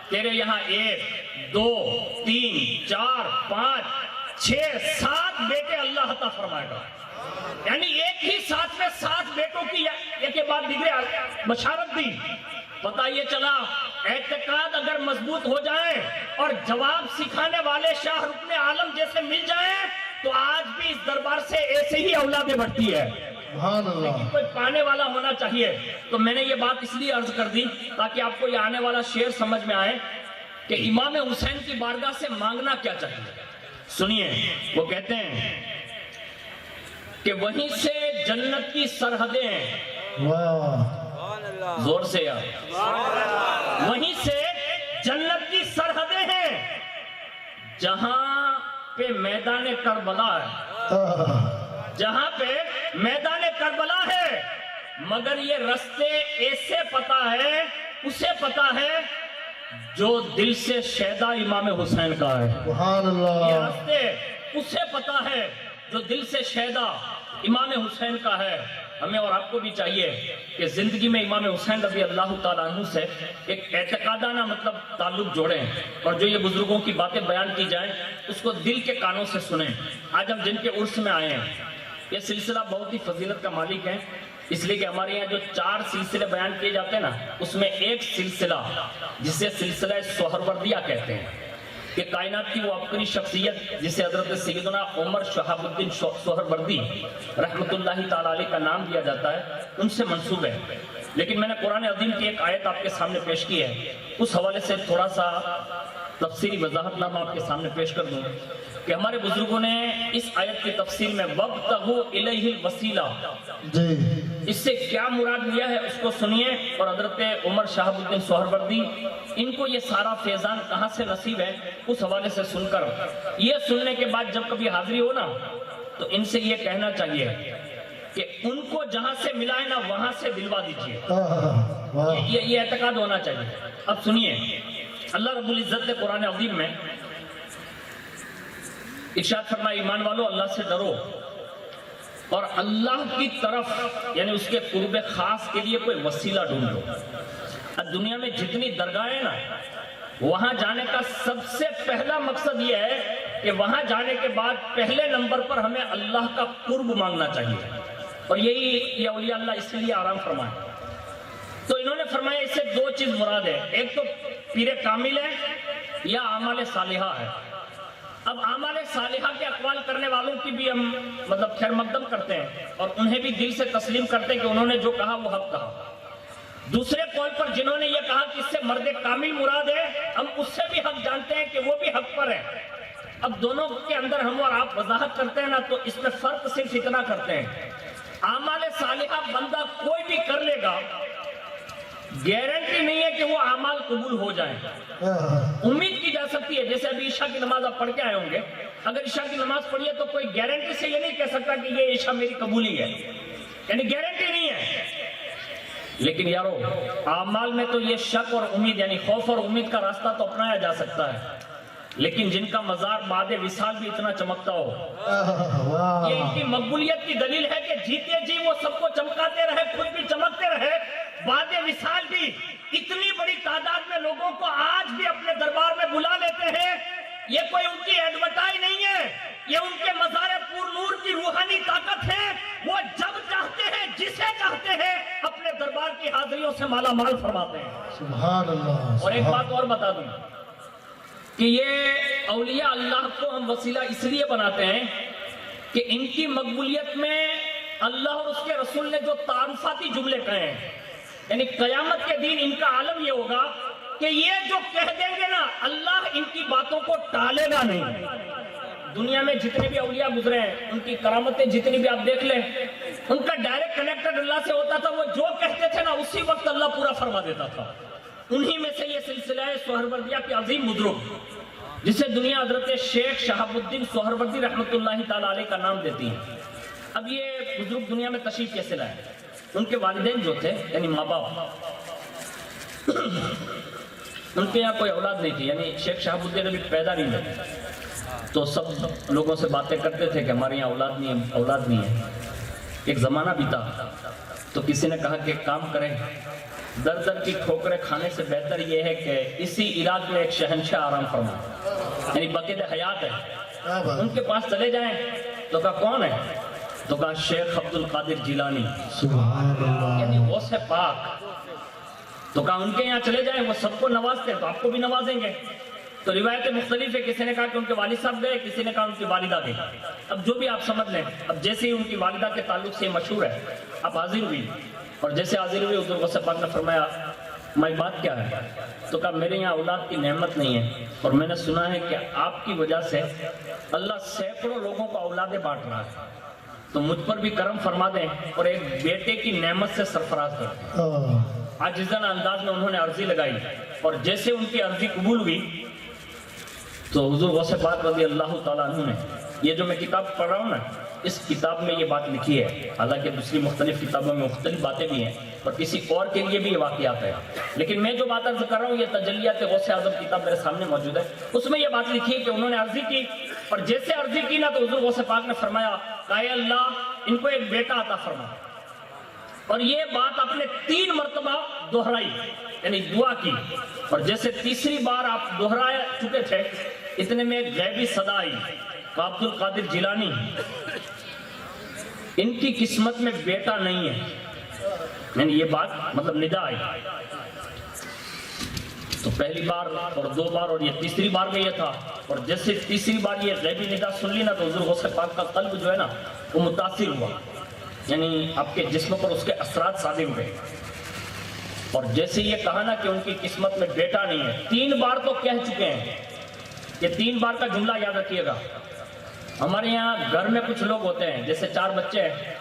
تیرے یہاں 1 2 3 4 5 6 7 بیٹے اللہ عطا فرمائے گا، یعنی ایک ہی ساتھ میں 7 بیٹوں کی ایک کے بعد دیگرے بشارت دی۔ پتہ یہ چلا اعتقاد اگر مضبوط ہو جائیں اور جواب سکھانے والے شاہ رکن عالم جیسے مل جائیں تو آج بھی اس دربار سے ایسے ہی اولادیں بڑھتی ہے۔ سبحان اللہ لیکن کوئی پانے والا ہونا چاہیے. تو میں نے یہ بات اس لیے عرض کر دی تاکہ آپ کو یہ آنے والا شعر سمجھ میں آئے کہ امام حسین کی بارگاہ سے مانگنا کیا چاہیے. سنیے وہ کہتے ہیں کہ وہیں سے جنت کی سرحدیں ہیں. واہ زور سے یار. وہیں سے جنت کی سرحدیں ہیں جہاں پہ میدان کربلا ہے. جہاں پہ میدان کربلا ہے مگر یہ رستے ایسے پتا ہے اسے پتا ہے جو دل سے شیدا امام حسین کا ہے. سبحان یہ اللہ راستے اسے پتا ہے جو دل سے شیدا امام حسین کا ہے. ہمیں اور آپ کو بھی چاہیے کہ زندگی میں امام حسین رضی اللہ تعالیٰ عنہ سے ایک اعتقادانہ مطلب تعلق جوڑیں اور جو یہ بزرگوں کی باتیں بیان کی جائیں اس کو دل کے کانوں سے سنیں. آج ہم جن کے عرس میں آئے ہیں یہ سلسلہ بہت ہی فضیلت کا مالک ہے اس لیے کہ ہمارے یہاں جو 4 سلسلے بیان کیے جاتے ہیں نا اس میں ایک سلسلہ جسے سلسلہ سہروردیہ کہتے ہیں کہ کائنات کی وہ اپنی شخصیت جسے حضرت سیدنا عمر شہاب الدین سہروردی رحمت اللہ تعالیٰ علیہ کا نام دیا جاتا ہے ان سے منسوب ہے. لیکن میں نے قرآن عظیم کی ایک آیت آپ کے سامنے پیش کی ہے اس حوالے سے تھوڑا سا تفسیری وضاحت نامہ آپ کے سامنے پیش کر دوں کہ ہمارے بزرگوں نے اس آیت کی تفسیر میں وَابْتَغُوا إِلَيْهِ الْوَسِيلَةَ جی اس سے کیا مراد لیا ہے اس کو سنیے. اور حضرت عمر شہاب الدین سہروردی ان کو یہ سارا فیضان کہاں سے نصیب ہے اس حوالے سے سن کر یہ سننے کے بعد جب کبھی حاضری ہو نا تو ان سے یہ کہنا چاہیے کہ ان کو جہاں سے ملا ہے نا وہاں سے دلوا دیجیے. واہ یہ اعتقاد ہونا چاہیے. اب سنیے اللہ رب العزت نے قرآن عظیم میں ارشاد فرمایا ایمان والو اللہ سے ڈرو اور اللہ کی طرف یعنی اس کے قرب خاص کے لیے کوئی وسیلہ ڈھونڈو. اب دنیا میں جتنی درگاہیں ہیں نا وہاں جانے کا سب سے پہلا مقصد یہ ہے کہ وہاں جانے کے بعد پہلے نمبر پر ہمیں اللہ کا قرب مانگنا چاہیے. اور یہی یہ اولیاء اللہ اس لیے آرام فرمائے. تو انہوں نے فرمایا اس سے 2 چیز مراد ہے. ایک تو پیر کامل ہے یا اعمال صالحہ ہے. اب اعمال صالحہ کے اقوال کرنے والوں کی بھی ہم مطلب خیر مقدم کرتے ہیں اور انہیں بھی دل سے تسلیم کرتے ہیں کہ انہوں نے جو کہا وہ حق کہا. دوسرے قول پر جنہوں نے یہ کہا کہ اس سے مرد کامل مراد ہے ہم اس سے بھی حق جانتے ہیں کہ وہ بھی حق پر ہے. اب دونوں کے اندر ہم اور آپ وضاحت کرتے ہیں نا تو اس میں فرق صرف اتنا کرتے ہیں اعمال صالحہ بندہ کوئی بھی کر لے گا گارنٹی نہیں ہے کہ وہ اعمال قبول ہو جائیں. امید کی جا سکتی ہے. جیسے ابھی عشاء کی نماز آپ پڑھ کے آئے ہوں گے اگر عشاء کی نماز پڑھی ہے تو کوئی گارنٹی سے یہ نہیں کہہ سکتا کہ یہ عشاء میری قبولی ہے یعنی گارنٹی نہیں ہے. لیکن یارو اعمال میں تو یہ شک اور امید یعنی خوف اور امید کا راستہ تو اپنایا جا سکتا ہے لیکن جن کا مزار بعد وصال بھی اتنا چمکتا ہو یہ ان کی مقبولیت کی دلیل ہے کہ جیتے جی وہ سب کو چمکاتے رہے خود بھی چمکتے رہے. بعد وصال بھی اتنی بڑی تعداد میں لوگوں کو آج بھی اپنے دربار میں بلا لیتے ہیں. یہ کوئی ان کی ایڈورٹائز نہیں ہے یہ ان کے مزار پور نور کی روحانی طاقت ہے. وہ جب چاہتے ہیں جسے چاہتے ہیں اپنے دربار کی حاضریوں سے مالا مال فرماتے ہیں. سبحان اللہ. اور ایک بات اور بتا دوں کہ یہ اولیاء اللہ کو ہم وسیلہ اس لیے بناتے ہیں کہ ان کی مقبولیت میں اللہ اور اس کے رسول نے جو تعارفاتی جملے کہے ہیں یعنی قیامت کے دن ان کا عالم یہ ہوگا کہ یہ جو کہہ دیں گے نا اللہ ان کی باتوں کو ٹالے گا نہیں. دنیا میں جتنے بھی اولیاء گزرے ہیں ان کی کرامتیں جتنی بھی آپ دیکھ لیں ان کا ڈائریکٹ کنیکٹڈ اللہ سے ہوتا تھا. وہ جو کہتے تھے نا اسی وقت اللہ پورا فرما دیتا تھا. انہی میں سے یہ سلسلہ ہے سہروردیہ کے عظیم بزرگ جسے دنیا حضرت شیخ شہاب الدین سہروردی رحمت اللہ تعالیٰ علیہ کا نام دیتی ہے. اب یہ بزرگ دنیا میں تشریف کیسے لائے؟ ان کے والدین جو تھے یعنی ماں باپ ان کے یہاں کوئی اولاد نہیں تھی یعنی شیخ شہاب الدین ابھی پیدا نہیں ہوئے تو سب لوگوں سے باتیں کرتے تھے کہ ہمارے یہاں اولاد نہیں ہے. ایک زمانہ بھی تھا تو کسی نے کہا کہ کام کریں در در کی ٹھوکریں کھانے سے بہتر یہ ہے کہ اسی علاج میں ایک شہنشاہ آرام فرمائے یعنی بقید حیات ہے ان کے پاس چلے جائیں. تو کہا کون ہے؟ تو کہا شیخ عبد القادر جیلانی یعنی غوث پاک. تو کہا ان کے یہاں چلے جائیں وہ سب کو نوازتے ہیں تو آپ کو بھی نوازیں گے. تو روایتیں مختلف ہے، کسی نے کہا کہ ان کے والد صاحب گئے، کسی نے کہا ان کی والدہ گئی۔ اب جو بھی آپ سمجھ لیں، اب جیسے ہی ان کی والدہ کے تعلق سے مشہور ہے، اب حاضر ہوئی، اور جیسے حاضر ہوئی حضور غوث پاک نے فرمایا مائی بات کیا ہے؟ تو کہا میرے یہاں اولاد کی نعمت نہیں ہے، اور میں نے سنا ہے کہ آپ کی وجہ سے اللہ سینکڑوں لوگوں کو اولادیں بانٹ رہا ہے، تو مجھ پر بھی کرم فرما دیں اور ایک بیٹے کی نعمت سے سرفراز کر دیں۔ عاجزانہ انداز میں انہوں نے عرضی لگائی، اور جیسے ان کی عرضی قبول ہوئی تو حضور غوث پاک رضی اللہ تعالیٰ عنہ نے، یہ جو میں کتاب پڑھ رہا ہوں نا، اس کتاب میں یہ بات لکھی ہے، حالانکہ دوسری مختلف کتابوں میں مختلف باتیں بھی ہیں اور کسی اور کے لیے بھی یہ واقعات ہے، لیکن میں جو بات عرض کر رہا ہوں یہ تجلیات غوث اعظم کتاب میرے سامنے موجود ہے، اس میں یہ بات لکھی ہے کہ انہوں نے عرضی کی، اور جیسے عرضی کی نا تو حضور غوث پاک نے فرمایا کہ اے اللہ ان کو ایک بیٹا عطا فرما، اور یہ بات آپ نے 3 مرتبہ دہرائی، یعنی دعا کی، اور جیسے تیسری بار آپ دہرا چکے تھے اتنے میں ایک غیبی صدا آئی کہ عبد القادر جیلانی ان کی قسمت میں بیٹا نہیں ہے، یعنی یہ بات مطلب ندا آئی۔ تو پہلی بار اور 2 بار اور یہ تیسری بار میں یہ تھا، اور جیسے تیسری بار یہ غیبی ندا سن لی نا تو حضور غوث پاک کا قلب جو ہے نا وہ متاثر ہوا، یعنی آپ کے جسم پر اس کے اثرات صادر ہوئے، اور جیسے یہ کہا نا کہ ان کی قسمت میں بیٹا نہیں ہے، 3 بار تو کہہ چکے ہیں، یہ 3 بار کا جملہ یاد رکھیے گا۔ ہمارے یہاں گھر میں کچھ لوگ ہوتے ہیں، جیسے 4 بچے ہیں،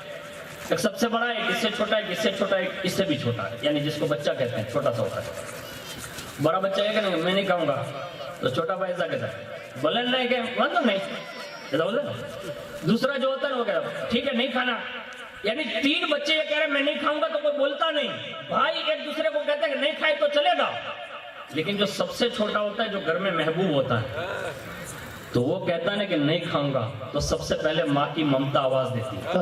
ایک سب سے بڑا ہے، ایک اس سے چھوٹا ہے، ایک اس سے چھوٹا ہے، ایک اس سے بھی چھوٹا ہے، یعنی جس کو بچہ کہتے ہیں چھوٹا سا ہوتا ہے۔ بڑا بچہ ہے کہ نہیں میں نہیں کہوں گا، تو چھوٹا بھائی ایسا کہتا ہے بلن نہیں کہ مطلب نہیں ایسا بولتے نا۔ دوسرا جو ہوتا ہے وہ کہتا ہے ٹھیک ہے نہیں کھانا، یعنی 3 بچے یہ کہہ رہے ہیں میں نہیں کھاؤں گا تو کوئی بولتا نہیں، بھائی ایک دوسرے کو کہتے ہیں کہ نہیں کھائے تو چلے گا، لیکن جو سب سے چھوٹا ہوتا ہے جو گھر میں محبوب ہوتا ہے تو وہ کہتا ہے کہ نہیں کھاؤں گا تو سب سے پہلے ماں کی ممتا آواز دیتی ہے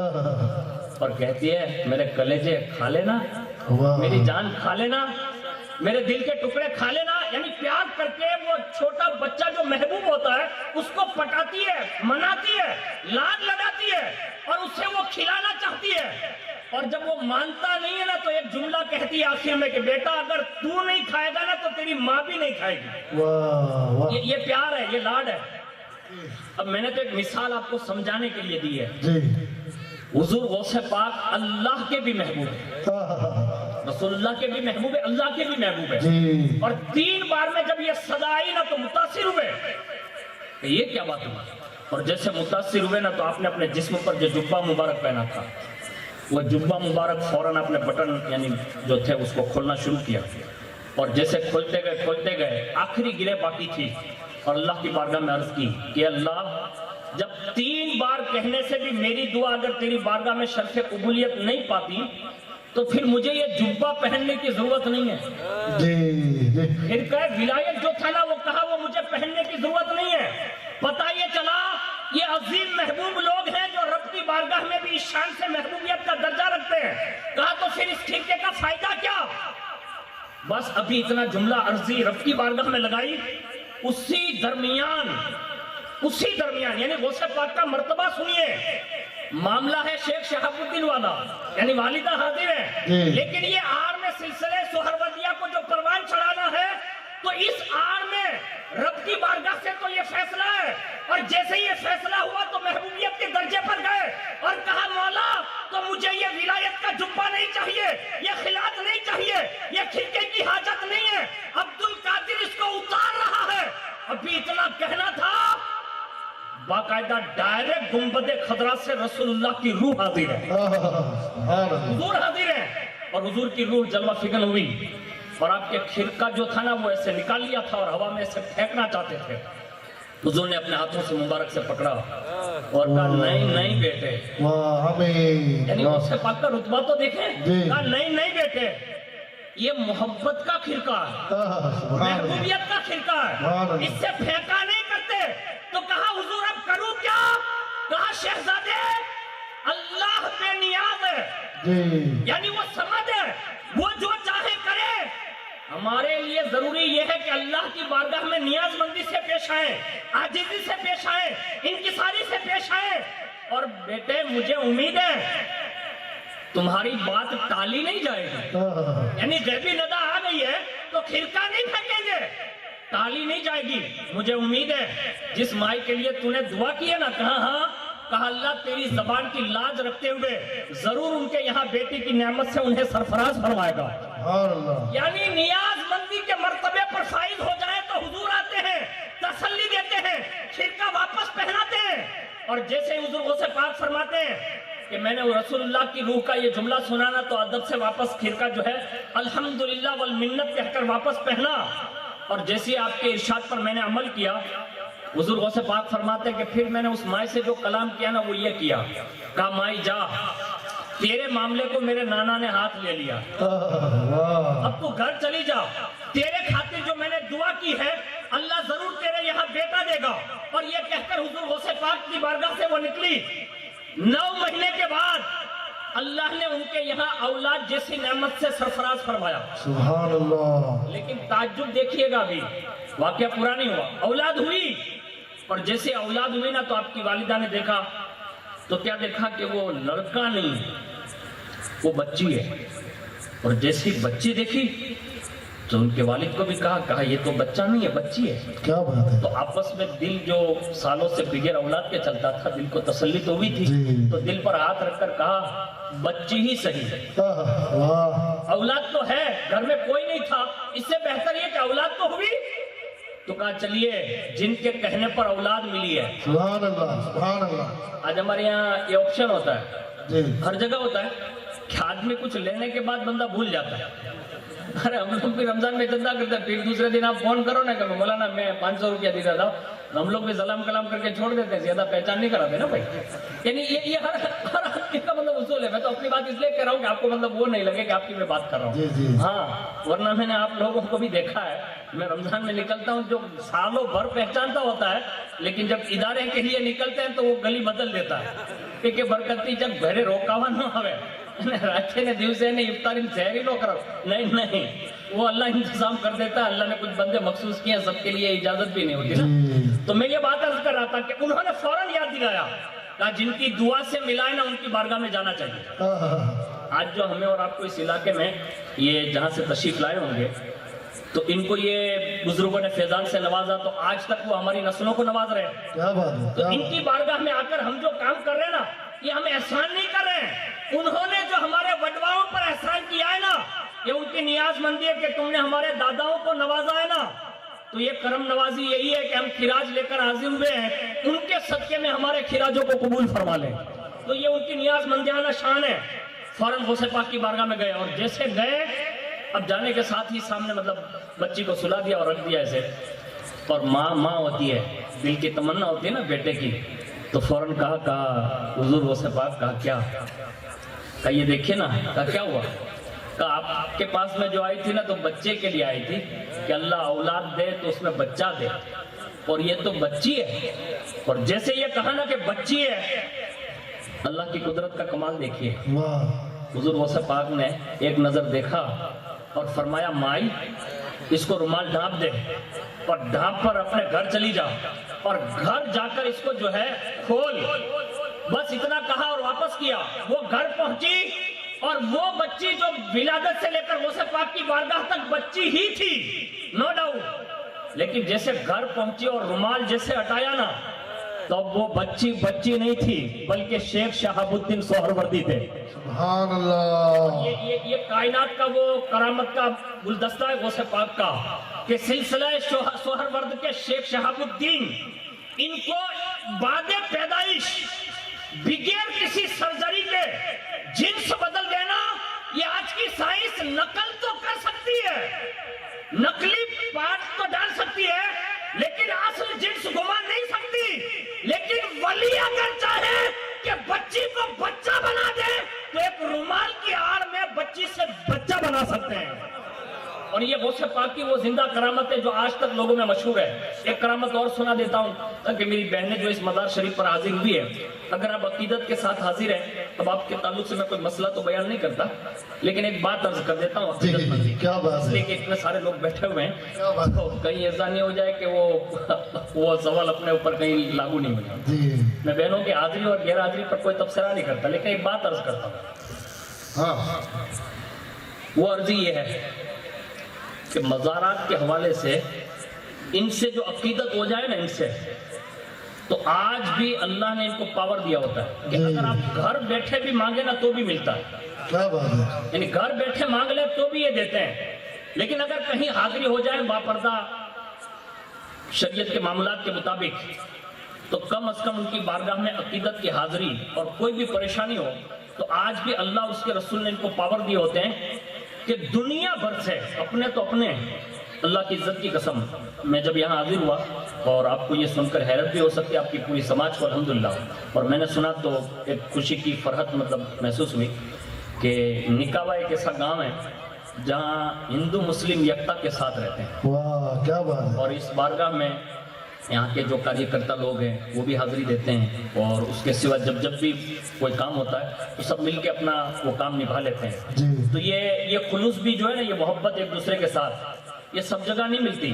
اور کہتی ہے میرے کلیجے کھا لینا، میری جان کھا لینا، میرے دل کے ٹکڑے کھا لینا، یعنی پیار کر کے وہ چھوٹا بچہ جو محبوب ہوتا ہے اس کو پٹاتی ہے، مناتی ہے، لاڈ لگاتی ہے اور اسے وہ کھلانا چاہتی ہے، اور جب وہ مانتا نہیں ہے نا تو ایک جملہ کہتی ہے آخر میں کہ بیٹا اگر تو نہیں کھائے گا نا تو تیری ماں بھی نہیں کھائے گی۔ یہ پیار ہے، یہ لاڈ ہے۔ اب میں نے تو ایک مثال آپ کو سمجھانے کے لیے دی ہے، حضور غوث پاک اللہ کے بھی محبوب ہے، رسول اللہ کے بھی محبوب ہے، اللہ کے بھی محبوب ہے، اور 3 بار میں جب یہ صدا آئی نا تو متاثر ہوئے کہ یہ کیا بات ہے، اور جیسے متاثر ہوئے نا تو آپ نے اپنے جسم پر جو جبہ مبارک پہنا تھا وہ جبہ مبارک فوراً اپنے بٹن یعنی جو تھے اس کو کھولنا شروع کیا، اور جیسے کھولتے گئے آخری گرے باقی تھی، اور اللہ کی بارگاہ میں عرض کی کہ اللہ جب 3 بار کہنے سے بھی میری دعا اگر تیری بارگاہ میں شرف قبولیت نہیں پاتی تو پھر مجھے یہ جبہ پہننے کی ضرورت نہیں ہے، پھر کہ ولایت جو تھا نا وہ کہا وہ مجھے پہننے کی ضرورت نہیں ہے، پتہ یہ چلا یہ عظیم محبوب لوگ ہیں جو رب کی بارگاہ میں بھی اس شان سے محبوبیت کا درجہ رکھتے ہیں، کہا تو پھر اس ٹھیکے کا فائدہ کیا؟ بس ابھی اتنا جملہ عرضی رب کی بارگاہ میں لگائی، اسی درمیان یعنی غوث پاک کا مرتبہ سنیے، معاملہ ہے شیخ شہاب الدین والا، یعنی والدہ حاضر ہے، لیکن یہ آڑ میں سلسلے سہروردیہ کو جو پروان چڑھانا ہے تو اس آڑ میں رب کی بارگاہ سے تو یہ فیصلہ ہے، اور جیسے یہ فیصلہ ہوا تو محبوبیت کے درجے پر گئے اور کہا مولا تو مجھے یہ ولایت کا جبہ نہیں چاہیے، یہ خلعت نہیں چاہیے، یہ کھلکے کی حاجت نہیں ہے، عبد القادر اس کو اتار رہا ہے۔ ابھی اتنا کہنا تھا، باقاعدہ ڈائریکٹ گنبد خضرا سے رسول اللہ کی روح حاضر ہے، حضور حاضر ہے، اور حضور کی روح جلوہ فکن ہوئی، اور آپ کے کھرکا جو تھا نا وہ ایسے نکال لیا تھا اور ہوا میں ایسے پھینکنا چاہتے تھے، حضور نے اپنے ہاتھوں سے مبارک سے پکڑا اور کہا نہیں بیٹے، یعنی غوث پاک کا رتبہ تو دیکھیں، کہا نہیں بیٹے، یہ محبت کا کھرکا ہے، محبوبیت کا کھرکا ہے، اس سے پھینکا نہیں کرتے۔ تو کہا حضور اب کروں کیا؟ کہا شہزادے اللہ بے نیاز ہے، یعنی وہ سمجھ ہے، وہ جو چاہے کرے، ہمارے لیے ضروری یہ ہے کہ اللہ کی بارگاہ میں نیاز مندی سے پیش آئیں، عاجزی سے پیش آئیں، انکساری سے پیش آئیں، اور بیٹے مجھے امید ہے تمہاری بات ٹالی نہیں جائے گی، یعنی غیبی ندا آ گئی ہے تو کھرکا نہیں پھینکیں گے، ٹالی نہیں جائے گی. مجھے امید ہے جس مائی کے لیے تو نے دعا کی ہے نا, کہا اللہ تیری زبان کی لاج رکھتے ہوئے ضرور ان کے یہاں بیٹی کی نعمت سے انہیں سرفراز فرمائے گا. یعنی نیاز مندی کے مرتبے پر فائز ہو جائے تو حضور آتے ہیں, تسلی دیتے ہیں, خرقہ واپس پہناتے ہیں. اور جیسے حضور غوث پاک فرماتے ہیں کہ میں نے رسول اللہ کی روح کا یہ جملہ سنانا تو ادب سے واپس خرقہ جو ہے الحمدللہ والمنت کہہ کر واپس پہنا. اور جیسے آپ کے ارشاد پر میں نے عمل کیا, حضور غوث پاک فرماتے ہیں کہ پھر میں نے اس مائی سے جو کلام کیا نا وہ یہ کیا, کہا مائی جا, تیرے معاملے کو میرے نانا نے ہاتھ لے لیا, اب تو گھر چلی جا, تیرے خاطر جو میں نے دعا کی ہے اللہ ضرور تیرے یہاں بیٹا دے گا. اور یہ کہہ کر حضور غوث پاک کی بارگاہ سے وہ نکلی. 9 مہینے کے بعد اللہ نے ان کے یہاں اولاد جیسی نعمت سے سرفراز فرمایا. سبحان اللہ. لیکن تعجب دیکھیے گا ابھی, واقعہ پورا نہیں ہوا, اولاد ہوئی. اور جیسے اولاد ہوئی نا تو آپ کی والدہ نے دیکھا تو کیا دیکھا کہ وہ لڑکا نہیں, وہ بچی ہے. اور جیسی بچی دیکھی تو ان کے والد کو بھی کہا یہ تو بچہ نہیں ہے, بچی ہے. کیا بات ہے. تو آپس میں دل جو سالوں سے بغیر اولاد کے چلتا تھا, دل کو تسلی تو ہوئی تھی, تو دل پر ہاتھ رکھ کر کہا بچی ہی صحیح ہے, اولاد تو ہے, گھر میں کوئی نہیں تھا, اس سے بہتر یہ کہ اولاد تو ہوئی. تو کہا چلیے جن کے کہنے پر اولاد ملی ہے. سبحان اللہ, سبحان اللہ. آج ہمارے یہاں یہ آپشن ہوتا ہے, ہر جگہ ہوتا ہے کہ آدمی کچھ لینے کے بعد بندہ بھول جاتا ہے. ارے ہم لوگ بھی رمضان میں چندہ کرتے ہیں, پھر دوسرے دن آپ فون کرو نا کہ مولانا میں 500 روپیہ دے رہا تھا, ہم لوگ بھی سلام کلام کر کے چھوڑ دیتے ہیں, زیادہ پہچان نہیں کراتے نا بھائی. یعنی یہ ہر آدمی کا مطلب اصول ہے. میں تو اپنی بات اس لیے کہہ رہا ہوں کہ آپ کو مطلب وہ نہیں لگے کہ آپ کی میں بات کر رہا ہوں. ہاں, ورنہ میں نے آپ لوگوں کو بھی دیکھا ہے, میں رمضان میں نکلتا ہوں جو سالوں بھر پہچانتا ہوتا ہے, لیکن جب ادارے کے لیے نکلتے ہیں تو وہ گلی بدل دیتا ہے کہ برکتی جب گھرے روکاوا نہ ہوئے, راتھے نے دیوسے نے افطاری زہری لو کرو, نہیں, وہ اللہ انتظام کر دیتا ہے. اللہ نے کچھ بندے مخصوص کیے, سب کے لیے اجازت بھی نہیں ہوتی نا. تو میں یہ بات عرض کر رہا تھا کہ انہوں نے فوراً یاد دلایا, کہا جن کی دعا سے ملا ہے نا ان کی بارگاہ میں جانا چاہیے. آج جو ہمیں اور آپ کو اس علاقے میں یہ جہاں سے تشریف لائے ہوں گے تو ان کو یہ بزرگوں نے فیضان سے نوازا, تو آج تک وہ ہماری نسلوں کو نواز رہے ہیں. کیا بات ہے. تو ان کی بارگاہ میں آ کر ہم جو کام کر رہے ہیں نا, یہ ہم احسان نہیں کر رہے ہیں. انہوں نے جو ہمارے وڈواؤں پر احسان کیا ہے نا, یہ ان کی نیاز مندی ہے کہ تم نے ہمارے داداؤں کو نوازا ہے نا, تو یہ کرم نوازی یہی ہے کہ ہم خراج لے کر حاضر ہوئے ہیں, ان کے صدقے میں ہمارے خراجوں کو قبول فرما لیں. تو یہ ان کی نیاز مندیانہ شان ہے. فوراً غوث پاک کی بارگاہ میں گئے, اور جیسے گئے اب جانے کے ساتھ ہی سامنے مطلب بچی کو سلا دیا اور رکھ دیا ایسے. اور ماں ہوتی ہے, دل کی تمنا ہوتی ہے نا بیٹے کی, تو فوراً کہا حضور غوث پاک, کہا یہ دیکھیے نا, کیا ہوا, کہا آپ کے پاس میں جو آئی تھی نا تو بچے کے لیے آئی تھی کہ اللہ اولاد دے تو اس میں بچہ دے, اور یہ تو بچی ہے. اور جیسے یہ کہا نا کہ بچی ہے, اللہ کی قدرت کا کمال دیکھیے. حضور غوث پاک نے ایک نظر دیکھا اور فرمایا مائی اس کو رومال ڈھانپ دے, اور ڈھانپ پر اپنے گھر چلی جا, اور گھر جا کر اس کو جو ہے کھول. بس اتنا کہا اور واپس کیا. وہ گھر پہنچی اور وہ بچی جو ولادت سے لے کر غوث پاک کی بارگاہ تک بچی ہی تھی, نو ڈاؤٹ, لیکن جیسے گھر پہنچی اور رومال جیسے ہٹایا نا تو وہ بچی نہیں تھی بلکہ شیخ شہاب الدین سہروردی تھے. سبحان اللہ. یہ کائنات کا وہ کرامت کا گلدستہ ہے غوث پاک کا کہ سلسلہ سہرورد کے شیخ شہاب الدین, ان کو بعد پیدائش بغیر کسی سرجری کے جنس بدل دینا, یہ آج کی سائنس نقل تو کر سکتی ہے, نقلی پارٹ تو ڈال سکتی ہے, لیکن اصل جنس گما نہیں سکتی. لیکن ولی اگر چاہے کہ بچی کو بچہ بنا دے تو ایک رومال کی آڑ میں بچی سے بچہ بنا سکتے ہیں. اور یہ غوث پاک کی وہ زندہ کرامت ہے جو آج تک لوگوں میں مشہور ہے. ایک کرامت اور سنا دیتا ہوں تاکہ میری بہنیں جو اس مزار شریف پر حاضر ہوئی ہے, اگر آپ عقیدت کے ساتھ حاضر ہیں اب آپ کے تعلق سے میں کوئی مسئلہ تو بیان نہیں کرتا, لیکن ایک بات عرض کر دیتا ہوں عقیدت مندی, اس لیے کہ اتنے سارے لوگ بیٹھے ہوئے ہیں تو کہیں ایسا نہیں ہو جائے کہ وہ سوال اپنے اوپر کہیں لاگو نہیں ہو جائے. میں بہنوں کی حاضری اور غیر حاضری پر کوئی تبصرہ نہیں کرتا, لیکن ایک بات عرض کرتا ہوں. وہ عرضی یہ ہے کہ مزارات کے حوالے سے ان سے جو عقیدت ہو جائے نا ان سے، تو آج بھی اللہ نے ان کو پاور دیا ہوتا ہے کہ اگر آپ گھر بیٹھے بھی مانگے نا تو بھی ملتا ہے، کیا بات ہے، یعنی گھر بیٹھے مانگ لے تو بھی یہ دیتے ہیں۔ لیکن اگر کہیں حاضری ہو جائے باپردہ شریعت کے معاملات کے مطابق، تو کم از کم ان کی بارگاہ میں عقیدت کی حاضری اور کوئی بھی پریشانی ہو تو آج بھی اللہ اس کے رسول نے ان کو پاور دیے ہوتے ہیں کہ دنیا بھر سے اپنے تو اپنے، اللہ کی عزت کی قسم، میں جب یہاں حاضر ہوا اور آپ کو یہ سن کر حیرت بھی ہو سکتی ہے آپ کی پوری سماج کو الحمدللہ، اور میں نے سنا تو ایک خوشی کی فرحت مطلب محسوس ہوئی کہ نکاوا ایک ایسا گاؤں ہے جہاں ہندو مسلم یکتا کے ساتھ رہتے ہیں، واہ کیا بات ہے، اور اس بارگاہ میں یہاں کے جو کاریہ کرتا لوگ ہیں وہ بھی حاضری دیتے ہیں، اور اس کے سوا جب بھی کوئی کام ہوتا ہے تو سب مل کے اپنا وہ کام نبھا لیتے ہیں۔ جی تو یہ خلوص بھی جو ہے نا، یہ محبت ایک دوسرے کے ساتھ، یہ سب جگہ نہیں ملتی،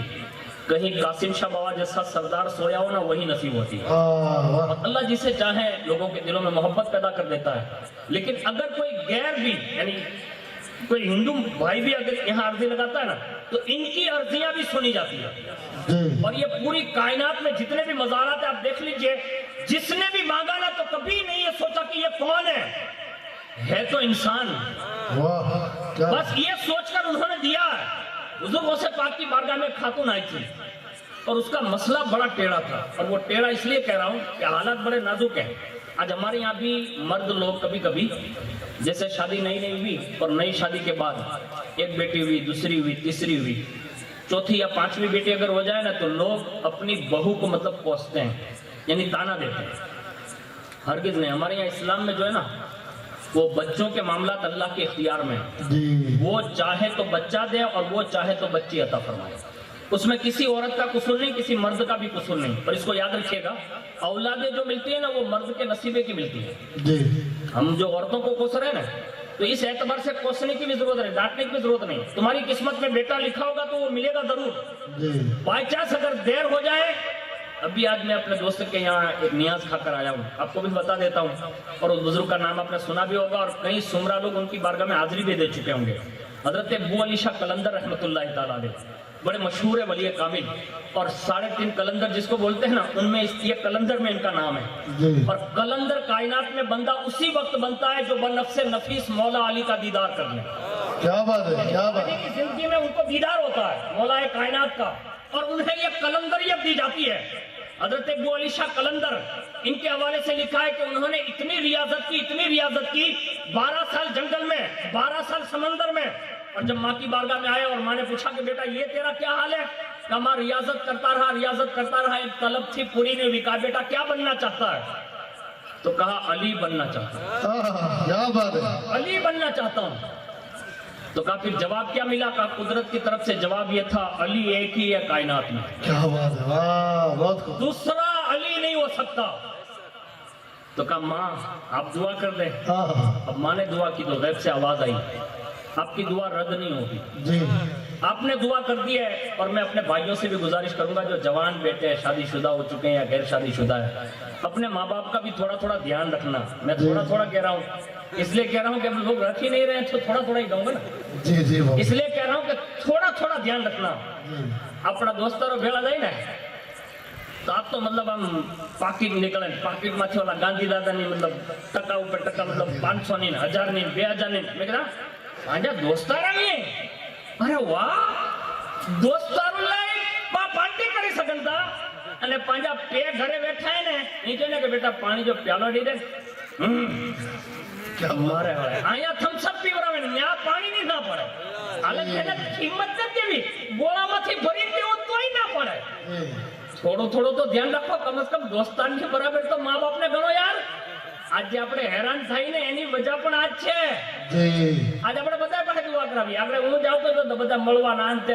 کہیں قاسم شاہ بابا جیسا سردار سویا ہو نا وہی نصیب ہوتی ہے، واہ اللہ جسے چاہے لوگوں کے دلوں میں محبت پیدا کر دیتا ہے۔ لیکن اگر کوئی غیر بھی، یعنی کوئی ہندو بھائی بھی اگر یہاں عرضی لگاتا ہے نا تو ان کی عرضیاں بھی سنی جاتی ہیں، جی اور یہ پوری کائنات میں جتنے بھی مزارات ہیں آپ دیکھ لیجئے، جس نے بھی مانگا نا تو کبھی نہیں یہ سوچا کہ یہ کون ہے تو انسان، واہ کیا بس یہ سوچ کر انہوں نے دیا ہے۔ حضور غوث پاک کی بارگاہ میں خاتون آئی تھی اور اس کا مسئلہ بڑا ٹیڑھا تھا، اور وہ ٹیڑھا اس لیے کہہ رہا ہوں کہ حالات بڑے نازک ہیں۔ آج ہمارے یہاں بھی مرد لوگ کبھی کبھی جیسے شادی نئی ہوئی اور نئی شادی کے بعد ایک بیٹی ہوئی، دوسری ہوئی، تیسری ہوئی، چوتھی یا پانچویں بیٹی اگر ہو جائے نا تو لوگ اپنی بہو کو مطلب کوستے ہیں، یعنی تانا دیتے ہیں۔ ہرگز نہیں، ہمارے یہاں اسلام میں جو ہے نا وہ بچوں کے معاملات اللہ کے اختیار میں ہیں، جی وہ چاہے تو بچہ دے اور وہ چاہے تو بچی عطا فرمائے، اس میں کسی عورت کا قصور نہیں، کسی مرد کا بھی قصور نہیں۔ پر اس کو یاد رکھیے گا، اولادیں جو ملتی ہیں نا وہ مرد کے نصیبے کی ملتی ہے۔ جی ہم جو عورتوں کو کوس رہے ہیں نا تو اس اعتبار سے کوسنے کی بھی ضرورت نہیں، ڈانٹنے کی بھی ضرورت نہیں، تمہاری قسمت میں بیٹا لکھا ہوگا تو وہ ملے گا ضرور، جی بائی چانس اگر دیر ہو جائے۔ ابھی آج میں اپنے دوست کے یہاں ایک نیاز کھا کر آیا ہوں، آپ کو بھی بتا دیتا ہوں، اور اس بزرگ کا نام آپ نے سنا بھی ہوگا، اور کئی سمرا لوگ ان کی بارگاہ میں حاضری بھی دے چکے ہوں گے۔ حضرت ابو علی شاہ قلندر رحمۃ اللہ تعالیٰ علیہ، بڑے مشہور ہے ولی کامل، اور 3.5 قلندر جس کو بولتے ہیں نا ان میں یہ قلندر میں ان کا نام ہے۔ جی اور قلندر کائنات میں بندہ اسی وقت بنتا ہے جو بنفس نفیس مولا علی کا دیدار کر لے، کیا بات ہے، کیا بات علی کی زندگی میں ان کو دیدار ہوتا ہے مولا کائنات کا، اور انہیں یہ قلندریت دی جاتی ہے۔ حضرت ابو علی شاہ قلندر، ان کے حوالے سے لکھا ہے کہ انہوں نے اتنی ریاضت کی 12 سال جنگل میں، 12 سال سمندر میں، اور جب ماں کی بارگاہ میں آئے اور ماں نے پوچھا کہ بیٹا یہ تیرا کیا حال ہے، کہا ماں ریاضت کرتا رہا، ایک طلب تھی پوری نہیں ہوئی، کہا بیٹا کیا بننا چاہتا ہے، تو کہا علی بننا چاہتا ہوں، کیا بات ہے، علی بننا چاہتا ہوں۔ تو کہا پھر جواب کیا ملا، کہا قدرت کی طرف سے جواب یہ تھا علی ایک ہی ہے کائنات میں، کیا بات ہے، واہ بہت خوب، دوسرا علی نہیں ہو سکتا۔ تو کہا ماں آپ دعا کر دیں۔ اب ماں نے دعا کی تو غیب سے آواز آئی، آپ کی دعا رد نہیں ہوگی، جی آپ نے دعا کر دی ہے۔ اور میں اپنے بھائیوں سے بھی گزارش کروں گا جو جوان بیٹے ہیں، شادی شدہ ہو چکے ہیں یا غیر شادی شدہ ہے، اپنے ماں باپ کا بھی تھوڑا دھیان رکھنا۔ میں تھوڑا کہہ رہا ہوں، اس لیے کہہ رہا ہوں کہ اب لوگ رکھ ہی نہیں رہے ہیں تو تھوڑا ہی کہوں گا نا، جی جی بہت اس لیے کہہ رہا ہوں کہ تھوڑا دھیان رکھنا۔ اپنا دوستارو بھیڑا جائے نا تو آپ تو مطلب ہم پاکٹ نکلیں، پاکٹ میں والا گاندھی دادا نہیں، مطلب ٹکا اوپر ٹکا، مطلب 500 نہیں، 1000 نہیں، 2000 نہیں، میں کہنا پانجا دوستارا نہیں، ارے واہ دوستارو لائے پارٹی کری سکن تھا، અને પાંજા પે ઘરે બેઠા હે ને નીચે ને કે બેટા પાણી જો પ્યાલો દી દે મારે હવે અહીંયા થમ્સ અપ પીવરાવે ને ન્યા પાણી ની ના પડે, હાલત એને કિંમત ન દેવી, ગોળામાંથી ભરી દેવો તોય ના પડે। થોડો તો ધ્યાન રાખો, કમ સે કમ દોસ્તાન કે બરાબર તો મા બાપ ને ગણો યાર। આજે આપણે હેરાન થઈ ને એની વજહ પણ આજ છે। આજે આપણે બધા પાસે દુઆ કરાવી, આપણે હું જાઉં તો બધા મળવાના અંતે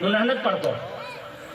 હું ના નથી પડતો,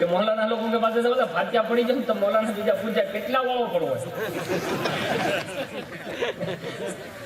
કે મૌલાના લોકો કે પાસે બધા ફાત્યા પડી જાય તો મૌલાના બીજા પૂછે કેટલા વાળો પડવો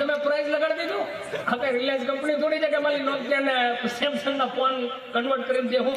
તમે પ્રાઇસ લગાડી દીધો હવે રિલાયન્સ કંપની થોડી છે કે મારી નોકિયા ને સેમસંગ ના ફોન કન્વર્ટ કરી દે હું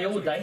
એવું થાય,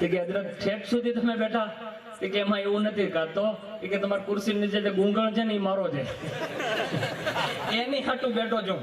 કે હજરત ઠેઠ સુધી તમે બેઠા કે એમાં એવું નથી કાતો કે તમારી કુર્સી નીચે જે ગુંગળ છે ને એ મારો છે એની હાટુ બેઠો છું।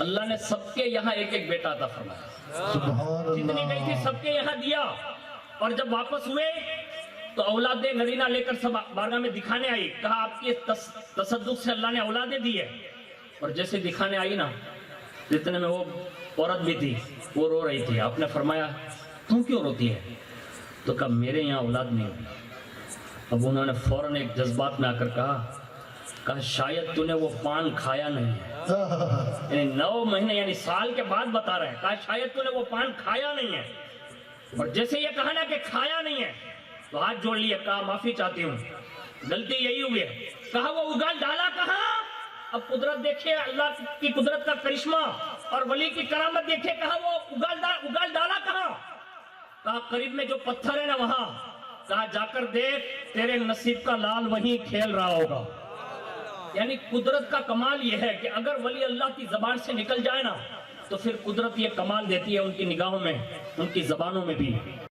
اللہ نے سب کے یہاں ایک ایک بیٹا عطا فرمایا، سبحان جتنی گئی تھی اللہ سب کے یہاں دیا، اور جب واپس ہوئے تو اولاد نرینہ لے کر سب بارگاہ میں دکھانے آئی، کہا آپ کی تصدق سے اللہ نے اولادیں دی ہے، اور جیسے دکھانے آئی نا، جتنے میں وہ عورت بھی تھی وہ رو رہی تھی، آپ نے فرمایا تم کیوں روتی ہے؟ تو کہا میرے یہاں اولاد نہیں ہوئی۔ اب انہوں نے فوراً ایک جذبات میں آ کر کہا شاید تو نے وہ پان کھایا نہیں ہے، یعنی 9 مہینے یعنی سال کے بعد بتا رہے ہیں، کہا شاید تو نے وہ پان کھایا نہیں ہے، اور جیسے یہ کہا نا کہ کھایا نہیں ہے تو ہاتھ جوڑ لیے، کہا معافی چاہتی ہوں، غلطی یہی ہوئی ہے۔ کہا وہ اگال ڈالا کہاں؟ اب قدرت دیکھیے، اللہ کی قدرت کا کرشمہ اور ولی کی کرامت دیکھیے، کہا وہ اگال ڈالا کہاں؟ کہا قریب میں جو پتھر ہے نا وہاں، کہا جا کر دیکھ تیرے نصیب کا لال وہیں کھیل رہا ہوگا۔ یعنی قدرت کا کمال یہ ہے کہ اگر ولی اللہ کی زبان سے نکل جائے نا تو پھر قدرت یہ کمال دیتی ہے ان کی نگاہوں میں، ان کی زبانوں میں بھی۔